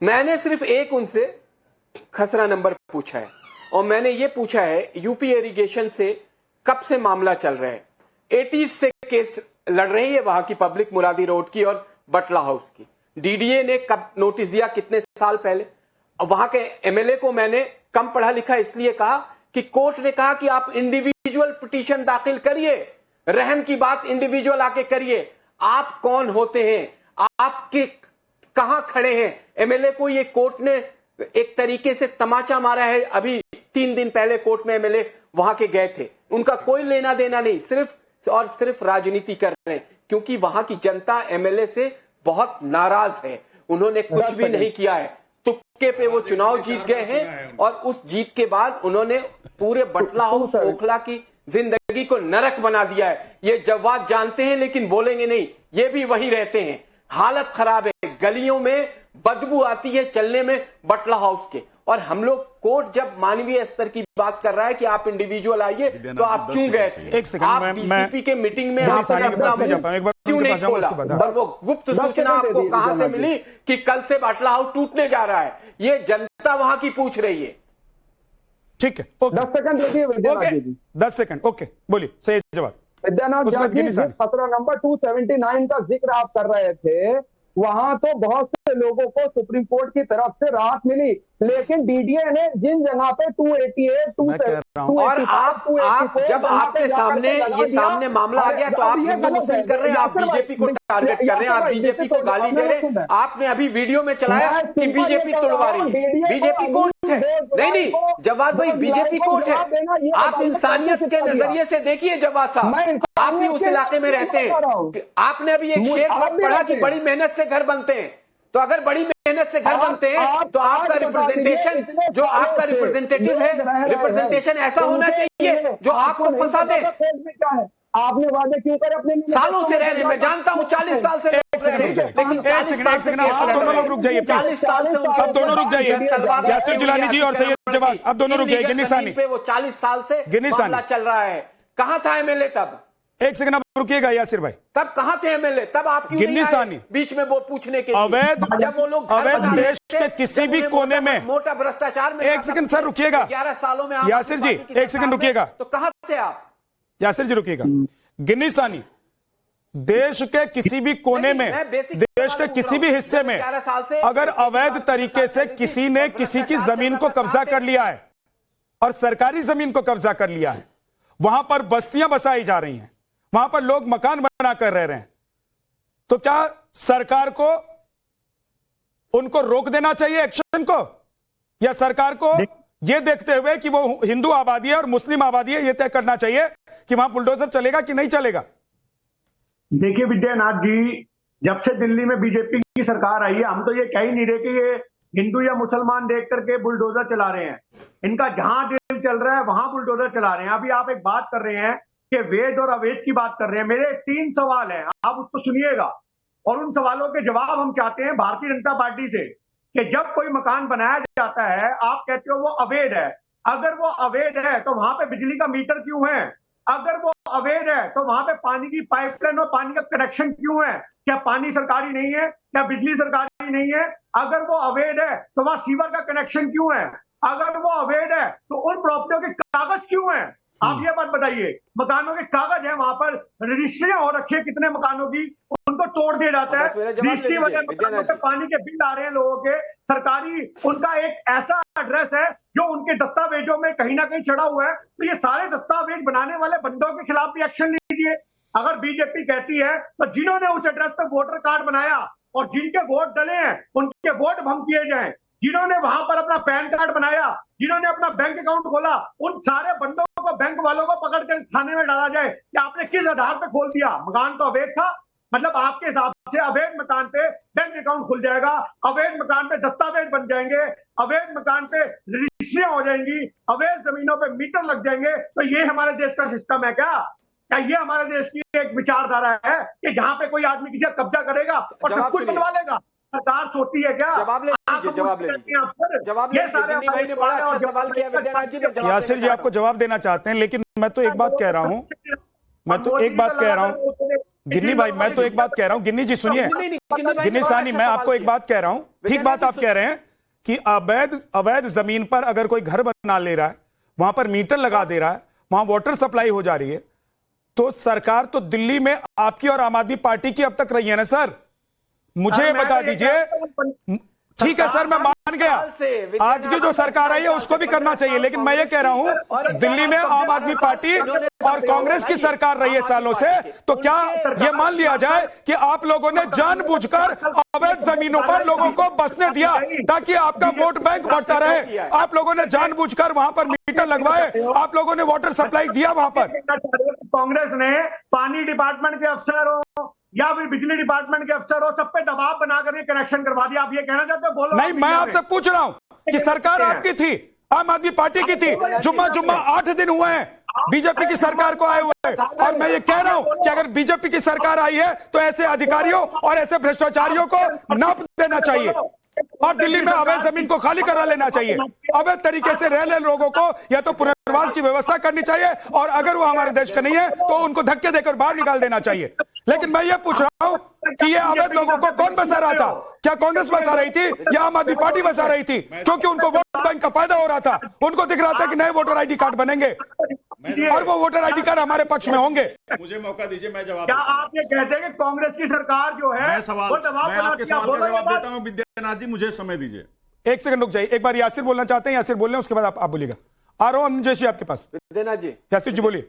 मैंने सिर्फ एक उनसे खसरा नंबर पूछा है और मैंने ये पूछा है यूपी इरिगेशन से कब से मामला चल रहा है। 80 से केस लड़ रही है वहां की पब्लिक, मुरादी रोड की और बटला हाउस की। डीडीए ने कब नोटिस दिया, कितने साल पहले। वहां के एमएलए को मैंने कम पढ़ा लिखा इसलिए कहा कि कोर्ट ने कहा कि आप इंडिविजुअल पिटीशन दाखिल करिए, रहम की बात इंडिविजुअल आके करिए। आप कौन होते हैं, आपके कहां खड़े हैं? एमएलए को ये कोर्ट ने एक तरीके से तमाचा मारा है। अभी 3 दिन पहले कोर्ट में एमएलए वहां के गए थे, उनका कोई लेना देना नहीं, सिर्फ राजनीति कर रहे हैं, क्योंकि वहां की जनता एमएलए से बहुत नाराज है। उन्होंने कुछ भी नहीं किया है, तुक्के पे वो चुनाव जीत गए हैं और उस जीत के बाद उन्होंने पूरे बटला हाउस, ओखला की जिंदगी को नरक बना दिया है। ये जवाब जानते हैं लेकिन बोलेंगे नहीं, ये भी वहीं रहते हैं। हालत खराब है, गलियों में बदबू आती है चलने में बटला हाउस के। और हम लोग कोर्ट जब मानवीय स्तर की बात कर रहा है कि आप इंडिविजुअल आइए, तो आप क्यों गए थे? एक सेकंड, आप मैं डीसीपी के मीटिंग में एक आपने बार क्यों नहीं खोला? और वो गुप्त सूचना आपको कहां से मिली कि कल से बाटला हाउस टूटने जा रहा है? ये जनता वहां की पूछ रही है। ठीक है, 10 सेकंड देखिए विद्यानाथ जी। 10 सेकंड, ओके, बोलिए, सही जवाब। विद्यानाथ जी, खतरा नंबर 279 का जिक्र आप कर रहे थे, वहां तो बहुत से लोगों को सुप्रीम कोर्ट की तरफ से राहत मिली, लेकिन डीडीए ने जिन जगह पे 288 और आप जब आपके सामने ये सामने मामला आ गया तो आप हिंदू मुस्लिम कर रहे हैं, आप बीजेपी को टारगेट कर रहे हैं, आप बीजेपी को गाली दे रहे हैं। आपने अभी वीडियो में चलाया कि बीजेपी तोड़वा रही है, बीजेपी कोर्ट है। नहीं, जवाद भाई, बीजेपी कोर्ट है। आप इंसानियत के नजरिए से देखिए जवाद साहब, आप भी उस इलाके में रहते हैं। आपने अभी एक शेर पढ़ा कि बड़ी मेहनत से घर बनते हैं, तो अगर बड़ी मेहनत से घर बनते हैं तो आपका रिप्रेजेंटेशन, जो आपका रिप्रेजेंटेटिव है, रिप्रेजेंटेशन ऐसा होना चाहिए जो आपको फंसा दे। आपने वादे क्यों करे अपने? सालों से रह रहे, मैं जानता हूँ 40 साल से, लेकिन 40 साल से आप दोनों लोग रुक जाइए, 40 साल से अब दोनों रुक जाइए, यासिर जिलानी जी और सैयद जवाद, अब दोनों रुक जाइए। गिन्नी सानी पे वो 40 साल से मामला चल रहा है, कहाँ था एमएलए तब? एक सेकंड, अब रुकिएगा यासिर भाई, तब कहाँ थे एमएलए? तब आप क्यों गिन्नी नहीं आए सानी बीच में वो पूछने के लिए? अवैध, जब वो लोग अवैध देश के किसी भी कोने में, मोटा भ्रष्टाचार में, एक सेकंड सर रुकिएगा, 11 सालों में यासिर जी एक सेकंड रुकिएगा, तो कहाँ थे आप? यासिर जी रुकिएगा। गिन्नी सानी, देश के किसी भी कोने में, देश के किसी भी हिस्से में अगर अवैध तरीके से किसी ने किसी की जमीन को कब्जा कर लिया है और सरकारी जमीन को कब्जा कर लिया है, वहां पर बस्तियां बसाई जा रही हैं, वहां पर लोग मकान बनाकर रह रहे हैं, तो क्या सरकार को उनको रोक देना चाहिए एक्शन को, या सरकार को यह देखते हुए कि वो हिंदू आबादी है और मुस्लिम आबादी है, यह तय करना चाहिए कि वहां बुलडोजर चलेगा कि नहीं चलेगा? देखिए विद्यानाथ जी, जब से दिल्ली में बीजेपी की सरकार आई है, हम तो ये कह ही नहीं रहे कि ये हिंदू या मुसलमान देख करके बुलडोजर चला रहे हैं। इनका जहां दिल चल रहा है वहां बुलडोजर चला रहे हैं। अभी आप एक बात कर रहे हैं कि वैध और अवैध की बात कर रहे हैं। मेरे 3 सवाल हैं, आप उसको सुनिएगा और उन सवालों के जवाब हम चाहते हैं भारतीय जनता पार्टी से। कि जब कोई मकान बनाया जाता है, आप कहते हो वो अवैध है, अगर वो अवैध है तो वहां पे बिजली का मीटर क्यों है? अगर वो अवैध है तो वहां पे पानी की पाइपलाइन और पानी का कनेक्शन क्यों है? क्या पानी सरकारी नहीं है? क्या बिजली सरकारी नहीं है? अगर वो अवैध है तो वहां सीवर का कनेक्शन क्यों है? अगर वो अवैध है तो उन प्रॉपर्टियों के कागज क्यों हैं? आप ये बात बताइए। मकानों के कागज हैं, वहां पर रजिस्ट्रियां हो रखी है कितने मकानों की, उनको तोड़ दिया जाता है। रजिस्ट्री वजह मकानों से पानी के बिल आ रहे हैं लोगों के, सरकारी उनका एक ऐसा एड्रेस है जो उनके दस्तावेजों में कहीं ना कहीं चढ़ा हुआ है। तो ये सारे दस्तावेज बनाने वाले बंदों के खिलाफ भी एक्शन लीजिए। अगर बीजेपी कहती है तो जिन्होंने उस एड्रेस पर वोटर कार्ड बनाया और जिनके वोट डले हैं उनके वोट भंग किए जाएं, जिन्होंने वहां पर अपना पैन कार्ड बनाया, जिन्होंने अपना बैंक अकाउंट खोला, उन सारे बंदों को, बैंक वालों को पकड़ कर थाने में डाला जाए कि आपने किस आधार पे खोल दिया। मकान तो अवैध था, मतलब आपके हिसाब से अवैध मकान पे बैंक अकाउंट खुल जाएगा, अवैध मकान पे दस्तावेज बन जाएंगे, अवैध मकान पे रजिस्ट्रियां हो जाएंगी, अवैध जमीनों पे मीटर लग जाएंगे। तो ये हमारे देश का सिस्टम है क्या? क्या ये हमारे देश की एक विचारधारा है कि जहां पे कोई आदमी किसी कब्जा करेगा और सब कुछ बनवा लेगा? सरकार सोचती है क्या? जवाब ले लीजिए, जवाब ले लीजिए, जवाब ले लीजिए। गिन्नी भाई ने बड़ा अच्छा सवाल किया, विद्यानाथ जी ने यासिर जी आपको जवाब देना चाहते हैं, लेकिन मैं तो एक बात कह रहा हूं, गिन्नी भाई, मैं तो एक बात कह रहा हूं, गिन्नी जी सुनिए, गिन्नी सानी, मैं आपको एक बात कह रहा हूं, ठीक बात आप कह रहे हैं कि अवैध जमीन पर अगर कोई घर बना ले रहा है, वहां पर मीटर लगा दे रहा है, वहां वाटर सप्लाई हो जा रही है, तो सरकार तो दिल्ली में आपकी और आम आदमी पार्टी की अब तक रही है ना सर? मुझे बता दीजिए। ठीक है सर, मैं मान गया, आज की जो सरकार आई है उसको भी करना चाहिए, लेकिन मैं ये कह रहा हूं दिल्ली में आम आदमी पार्टी और कांग्रेस की सरकार रही है सालों से, तो क्या ये मान लिया जाए कि आप लोगों ने जानबूझकर अवैध जमीनों पर लोगों को बसने दिया ताकि आपका वोट बैंक बढ़ता रहे? आप लोगों ने जानबूझकर वहां पर मीटर लगवाए, आप लोगों ने वाटर सप्लाई दिया वहां पर। कांग्रेस ने पानी डिपार्टमेंट के अफसर हो या फिर बिजली डिपार्टमेंट के अफसर हो, सब पे दबाव बनाकर ये कनेक्शन करवा दिया। आप ये कहना चाहते हो? बोलो। नहीं, मैं आपसे पूछ रहा हूं कि सरकार आपकी थी, आम आदमी पार्टी की थी, जुम्मा 8 दिन हुए हैं बीजेपी की सरकार को आए हुए हैं, और मैं ये कह रहा हूं कि अगर बीजेपी की सरकार आई है तो ऐसे अधिकारियों और ऐसे भ्रष्टाचारियों को नाप देना चाहिए। और दिल्ली में अवैध जमीन को खाली करा लेना चाहिए। अवैध तरीके से रह रहे लोगों को या तो पुनर्वास की व्यवस्था करनी चाहिए, और अगर वो हमारे देश का नहीं है तो उनको धक्के देकर बाहर निकाल देना चाहिए। लेकिन मैं ये पूछ रहा हूं कि ये अवैध लोगों को कौन बसा रहा था? क्या कांग्रेस बसा रही थी या आम आदमी पार्टी बसा रही थी? क्योंकि उनको वोट बैंक का फायदा हो रहा था। उनको दिख रहा था कि नए वोटर आईडी कार्ड बनेंगे और वो वोटर आईडी कार्ड हमारे पक्ष में होंगे। मुझे मौका दीजिए, मैं जवाब क्या आप ये कहते हैं कि कांग्रेस की सरकार जो है मैं आपके सवाल का जवाब देता हूं विद्यानाथ जी, मुझे समय दीजिए। एक सेकंड रुक जाइए, एक बार यासिर बोलना चाहते हैं, यासिर बोल रहे हैं, उसके बाद आप बोलिएगा। आ रहा हूं अनुजेश जी आपके पास। विद्यानाथ जी, यासिर जी बोलिए।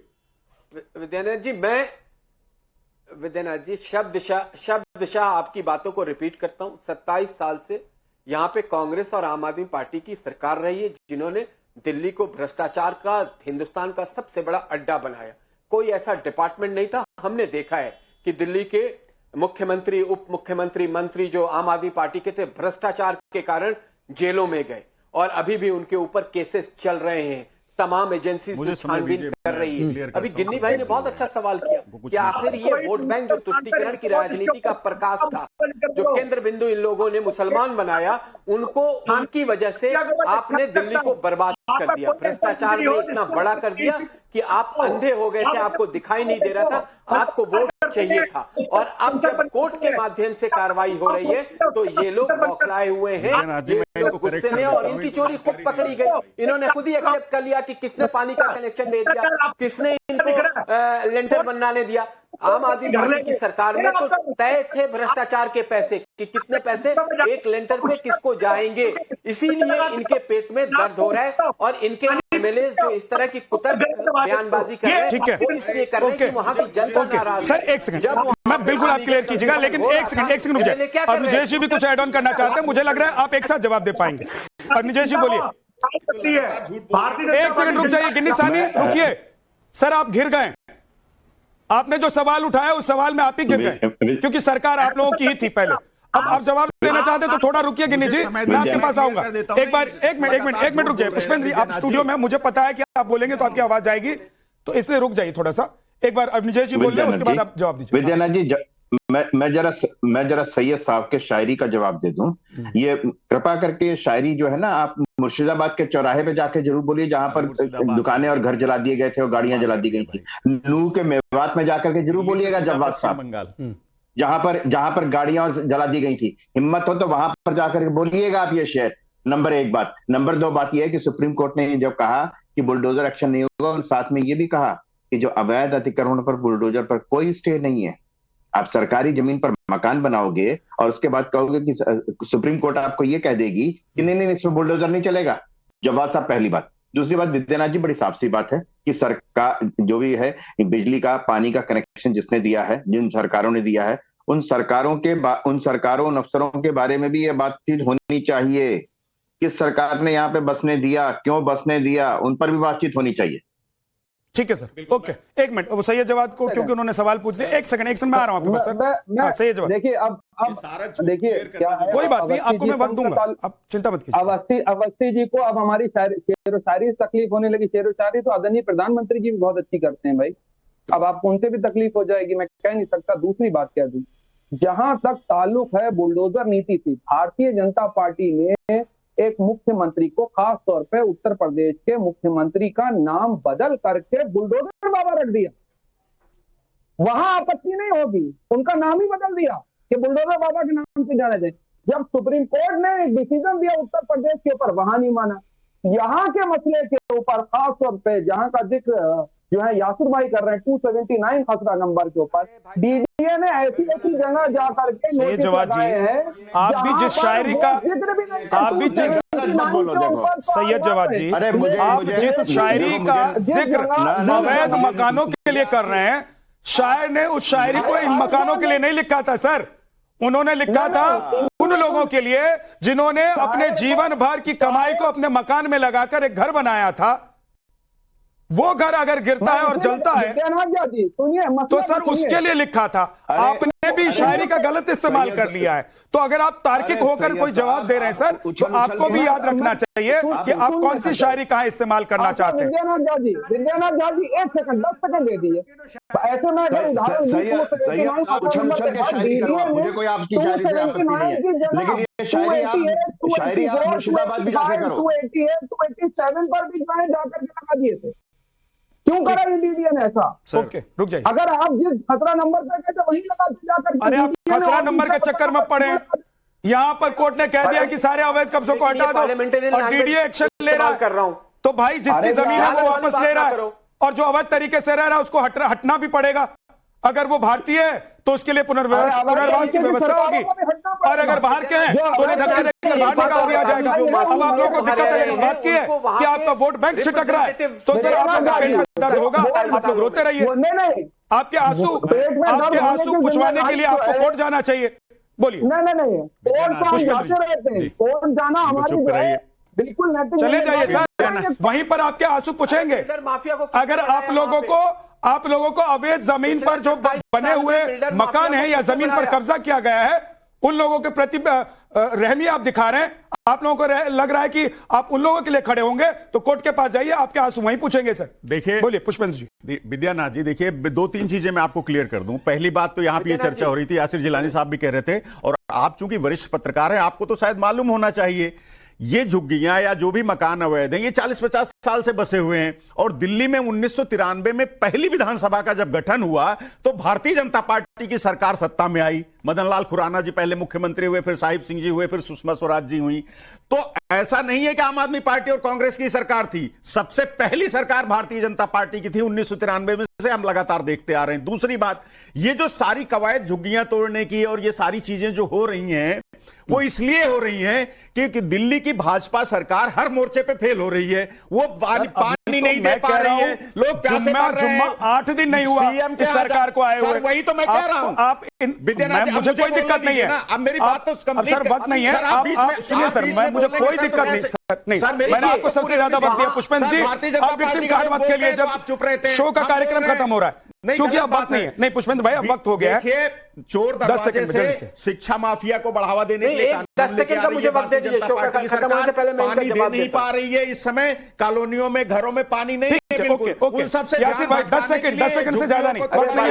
विद्यानाथ जी शब्दशः आपकी बातों को रिपीट करता हूं। 27 साल से यहां पे कांग्रेस और आम आदमी पार्टी की सरकार रही है, जिन्होंने दिल्ली को भ्रष्टाचार का हिंदुस्तान का सबसे बड़ा अड्डा बनाया। कोई ऐसा डिपार्टमेंट नहीं था। हमने देखा है कि दिल्ली के मुख्यमंत्री, उप मुख्यमंत्री, मंत्री जो आम आदमी पार्टी के थे, भ्रष्टाचार के कारण जेलों में गए और अभी भी उनके ऊपर केसेस चल रहे हैं। तमाम एजेंसी छानबीन कर रही है। अभी गिन्नी भाई ने बहुत अच्छा सवाल किया कि आखिर ये वोट बैंक जो तुष्टीकरण की राजनीति का प्रकाश था, जो केंद्र बिंदु इन लोगों ने मुसलमान बनाया, उनको उनकी वजह से आपने दिल्ली को बर्बाद कर दिया। भ्रष्टाचार ने इतना बड़ा कर दिया कि आप अंधे हो गए थे, आपको दिखाई नहीं दे रहा था, आपको वोट चाहिए था। और अब जब कोर्ट के माध्यम से कार्रवाई हो रही है तो ये लोग बौखलाए हुए हैं, गुस्से में, और इनकी चोरी खुद पकड़ी गई। इन्होंने खुद ही एक्सेप्ट कर लिया कि किसने पानी का कनेक्शन दे दिया, किसने इनको लेंटर बनाने दिया। आम आदमी पार्टी की सरकार में तो तय थे भ्रष्टाचार के पैसे कि कितने पैसे एक लेंटर पे किसको जाएंगे। इसीलिए इनके पेट में दर्द हो रहा है और इनके एमएलए जो इस तरह की कुतर्क बयानबाजी कर रहे हैं वो इसलिए कर रहे हैं कि वहां की जनता नाराज। सर एक सेकंड, मैं बिल्कुल आप क्लियर कीजिएगा, लेकिन एक सेकंड रुक जाइए। और अनुजेश जी भी कुछ ऐड ऑन करना चाहते हैं, मुझे लग रहा है आप एक साथ जवाब दे पाएंगे। अनुजेश जी बोलिए। एक सेकंड रुक जाइए, गिन्नी सानी रुकिए। सर आप घिर गए, आपने जो सवाल उठाया उस सवाल में आप ही गिर गए, क्योंकि सरकार आप लोगों की ही थी पहले। अब आप जवाब देना चाहते तो थोड़ा रुकिए गिन्नी जी, मैं आपके पास आऊंगा। एक मिनट रुक जाइए। पुष्पेंद्र जी आप स्टूडियो में, मुझे पता है कि आप बोलेंगे तो आपकी आवाज आएगी, तो इसलिए रुक जाइए थोड़ा सा। एक बार अनुजेश जी बोल रहे हैं, उसके बाद आप जवाब दीजिए। विद्यानाथ जी, मैं जरा सैयद साहब के शायरी का जवाब दे दूं। ये कृपा करके शायरी जो है ना, आप मुर्शिदाबाद के चौराहे पे जाके जरूर बोलिए, जहां पर दुकानें और घर जला दिए गए थे और गाड़ियां जला दी गई थी। नूह के मेवात में जाकर के जरूर बोलिएगा जवाब साहब, जहां पर गाड़ियां जला दी गई थी। हिम्मत हो तो वहां पर जाकर के बोलिएगा आप ये शेर। नंबर 1 बात। नंबर 2 बात यह है कि सुप्रीम कोर्ट ने जब कहा कि बुलडोजर एक्शन नहीं होगा, और साथ में ये भी कहा कि जो अवैध अतिक्रमण पर बुलडोजर पर कोई स्टे नहीं है। आप सरकारी जमीन पर मकान बनाओगे और उसके बाद कहोगे कि सुप्रीम कोर्ट आपको ये कह देगी कि नहीं इसमें बुलडोजर नहीं चलेगा। जवाब साहब पहली बात। दूसरी बात विद्यानाथ जी, बड़ी साफ सी बात है कि सरकार जो भी है, बिजली का, पानी का कनेक्शन जिसने दिया है, जिन सरकारों ने दिया है, उन सरकारों उन अफसरों के बारे में भी ये बातचीत होनी चाहिए। किस सरकार ने यहाँ पे बसने दिया, क्यों बसने दिया, उन पर भी बातचीत होनी चाहिए। ठीक है सर, ओके। एक मिनट, वो सैयद जवाद को, क्योंकि उन्होंने सवाल पूछ लिया। एक सेकंड मैं आ रहा हूं आपके पास सर। सैयद जवाद देखिए, अब देखिए क्या है, कोई बात नहीं, आपको मैं वक्त दूंगा, आप चिंता मत कीजिए। अवस्थी जी को अब हमारी शेर शायरी से तकलीफ होने लगी। शेर शायरी तो आदरणीय प्रधानमंत्री जी भी बहुत अच्छी करते हैं भाई, अब आपको उनसे भी तकलीफ हो जाएगी, मैं कह नहीं सकता। दूसरी बात कह दूं, जहां तक ताल्लुक है बुलडोजर नीति थी, भारतीय जनता पार्टी ने एक मुख्यमंत्री को, खास तौर पे उत्तर प्रदेश के मुख्यमंत्री का नाम बदल करके बुलडोजर बाबा रख दिया। वहां आपत्ति नहीं होगी, उनका नाम ही बदल दिया कि बुलडोजर बाबा के नाम से जाने दें। जब सुप्रीम कोर्ट ने एक डिसीजन दिया उत्तर प्रदेश के ऊपर, वहां नहीं माना। यहाँ के मसले के ऊपर खास तौर पे जहां का जिक्र जो है यासिर भाई कर रहे हैं, 279 खसरा नंबर के ऊपर, डीडीए ने ऐसी जगह जाकर के नोटिस लगाए हैं। आप भी जिस शायरी का, आप भी जिस सैयद जवाद जी, आप जिस शायरी का जिक्र अवैध मकानों के लिए कर रहे हैं, शायर ने उस शायरी को इन मकानों के लिए नहीं लिखा था सर। उन्होंने लिखा था उन लोगों के लिए जिन्होंने अपने जीवन भर की कमाई को अपने मकान में लगाकर एक घर बनाया था। वो घर अगर गिरता है और जलता है तो सर उसके लिए लिखा था, आपने भी शायरी का गलत इस्तेमाल कर लिया है। तो अगर आप तार्किक होकर कोई जवाब दे रहे हैं सर, तो आपको भी याद रखना चाहिए कि आप कौन सी शायरी कहां इस्तेमाल करना चाहते हैं। विद्यानाथ झा जी 1 सेकंड 10 सेकंड दे दिए। ऐसे में अगर मुझे कोई आपकी शायरी से आपत्ति नहीं है, लेकिन ये शायरी आप मुर्शिदाबाद भी जाके करो। 287 पर भी जाकर के लगा दिए थे। क्यों करा डीडीए ने ऐसा? ओके, रुक जाइए। अगर आप जिस खतरा नंबर पे गए थे वहीं लगाते जाकर। अरे आप खसरा नंबर के चक्कर में पड़े। यहां पर कोर्ट ने कह दिया कि सारे अवैध कब्जों को हटा दो और डीडीए एक्शन ले रहा है। तो भाई जिसकी जमीन है वो वापस ले रहा है, और जो अवैध तरीके से रह रहा है उसको हटना भी पड़ेगा। अगर वो भारतीय है तो उसके लिए पुनर्वास की व्यवस्था होगी, और अगर बाहर के हैं तो उन्हें धक्के देकर बाहर निकाल दिया जाएगा। अब आप लोगों को दिक्कत अगर इस बात की है कि आपका वोट बैंक छिटक रहा है, तो सर आपका पेट में दर्द होगा, आप लोग रोते रहिए। आपके आंसू पुछवाने के लिए आपको कोर्ट जाना चाहिए। बोलिए। नहीं, कोर्ट जाते रहते हैं, कोर्ट जाना हमारी बिल्कुल चले जाइए सर, वहीं पर आपके आंसू पूछेंगे। अगर आप लोगों को अवैध जमीन पर जो बने हुए मकान है या जमीन पर कब्जा किया गया है, उन लोगों के प्रति रहमी आप दिखा रहे हैं, आप लोगों को लग रहा है कि आप उन लोगों के लिए खड़े होंगे, तो कोर्ट के पास जाइए, आपके आंसू वहीं पूछेंगे सर। देखिए, बोलिए पुष्पेंद्र जी। विद्यानाथ जी, देखिए 2-3 चीजें मैं आपको क्लियर कर दूं। पहली बात तो यहां पे ये चर्चा हो रही थी, यासिर जिलानी साहब भी कह रहे थे, और आप चूंकि वरिष्ठ पत्रकार हैं आपको तो शायद मालूम होना चाहिए, ये झुग्गियां या जो भी मकान अवैध हैं ये 40-50 साल से बसे हुए हैं। और दिल्ली में 1993 में पहली विधानसभा का जब गठन हुआ तो भारतीय जनता पार्टी की सरकार सत्ता में आई। मदन लाल खुराना जी पहले मुख्यमंत्री हुए, फिर साहिब सिंह जी हुए, फिर सुषमा स्वराज जी हुई। तो ऐसा नहीं है कि आम आदमी पार्टी और कांग्रेस की सरकार थी, सबसे पहली सरकार भारतीय जनता पार्टी की थी 1993 में से हम लगातार देखते आ रहे हैं। दूसरी बात, ये जो सारी कवायद झुग्गियां तोड़ने की और ये सारी चीजें जो हो रही हैं वो इसलिए हो रही हैं क्योंकि दिल्ली की भाजपा सरकार हर मोर्चे पे फेल हो रही है। वो पानी नहीं दे पा रही है, लोग प्यासे मर रहे हैं। 8 दिन नहीं हुआ इस सरकार को आए हुए। वही तो मैं कह रहा हूं। आप मुझे कोई दिक्कत नहीं है, अब मेरी बात तो सर वक्त नहीं है, आप सुनिए सर, मुझे कोई दिक्कत नहीं। मैंने आपको सबसे ज्यादा वक्त दिया पुष्पेंद्र जी, आप विक्टिम कार्ड मत खेलिए जब चुप रहते हैं। शो का कार्यक्रम खत्म हो रहा है, क्योंकि अब बात नहीं है। नहीं पुष्पेंद्र भाई, अब वक्त हो गया है। चोर दरवाजे से शिक्षा माफिया को बढ़ावा देने के लिए 10 सेकंड का मुझे वक्त दे दीजिए। शो का खत्म होने से पहले मैं पानी दे नहीं पा रही है इस समय, कॉलोनियों में घरों में पानी नहीं है बिल्कुल। उन सबसे यासिर भाई 10 सेकंड से ज्यादा नहीं,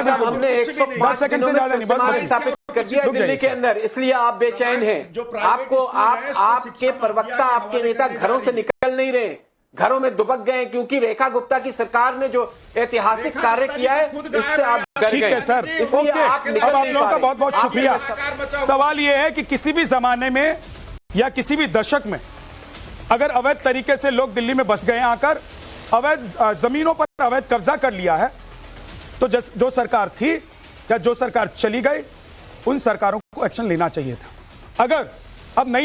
हमने 10 सेकंड से ज्यादा नहीं स्थापित कर दिया दिल्ली के अंदर, इसलिए आप बेचैन हैं। आपको आपके प्रवक्ता, आपके नेता घरों से निकल नहीं रहे, घरों में दुबक गए, क्योंकि रेखा गुप्ता की सरकार ने जो ऐतिहासिक कार्य किया है इससे आप डर गए। ठीक है सर, इसलिए आप अब आप लोगों का बहुत बहुत शुक्रिया। सवाल यह है कि किसी भी जमाने में या किसी भी दशक में अगर अवैध तरीके से लोग दिल्ली में बस गए, आकर अवैध जमीनों पर अवैध कब्जा कर लिया है, तो जो सरकार थी या जो सरकार चली गई, उन सरकारों को एक्शन लेना चाहिए था। अगर अब नई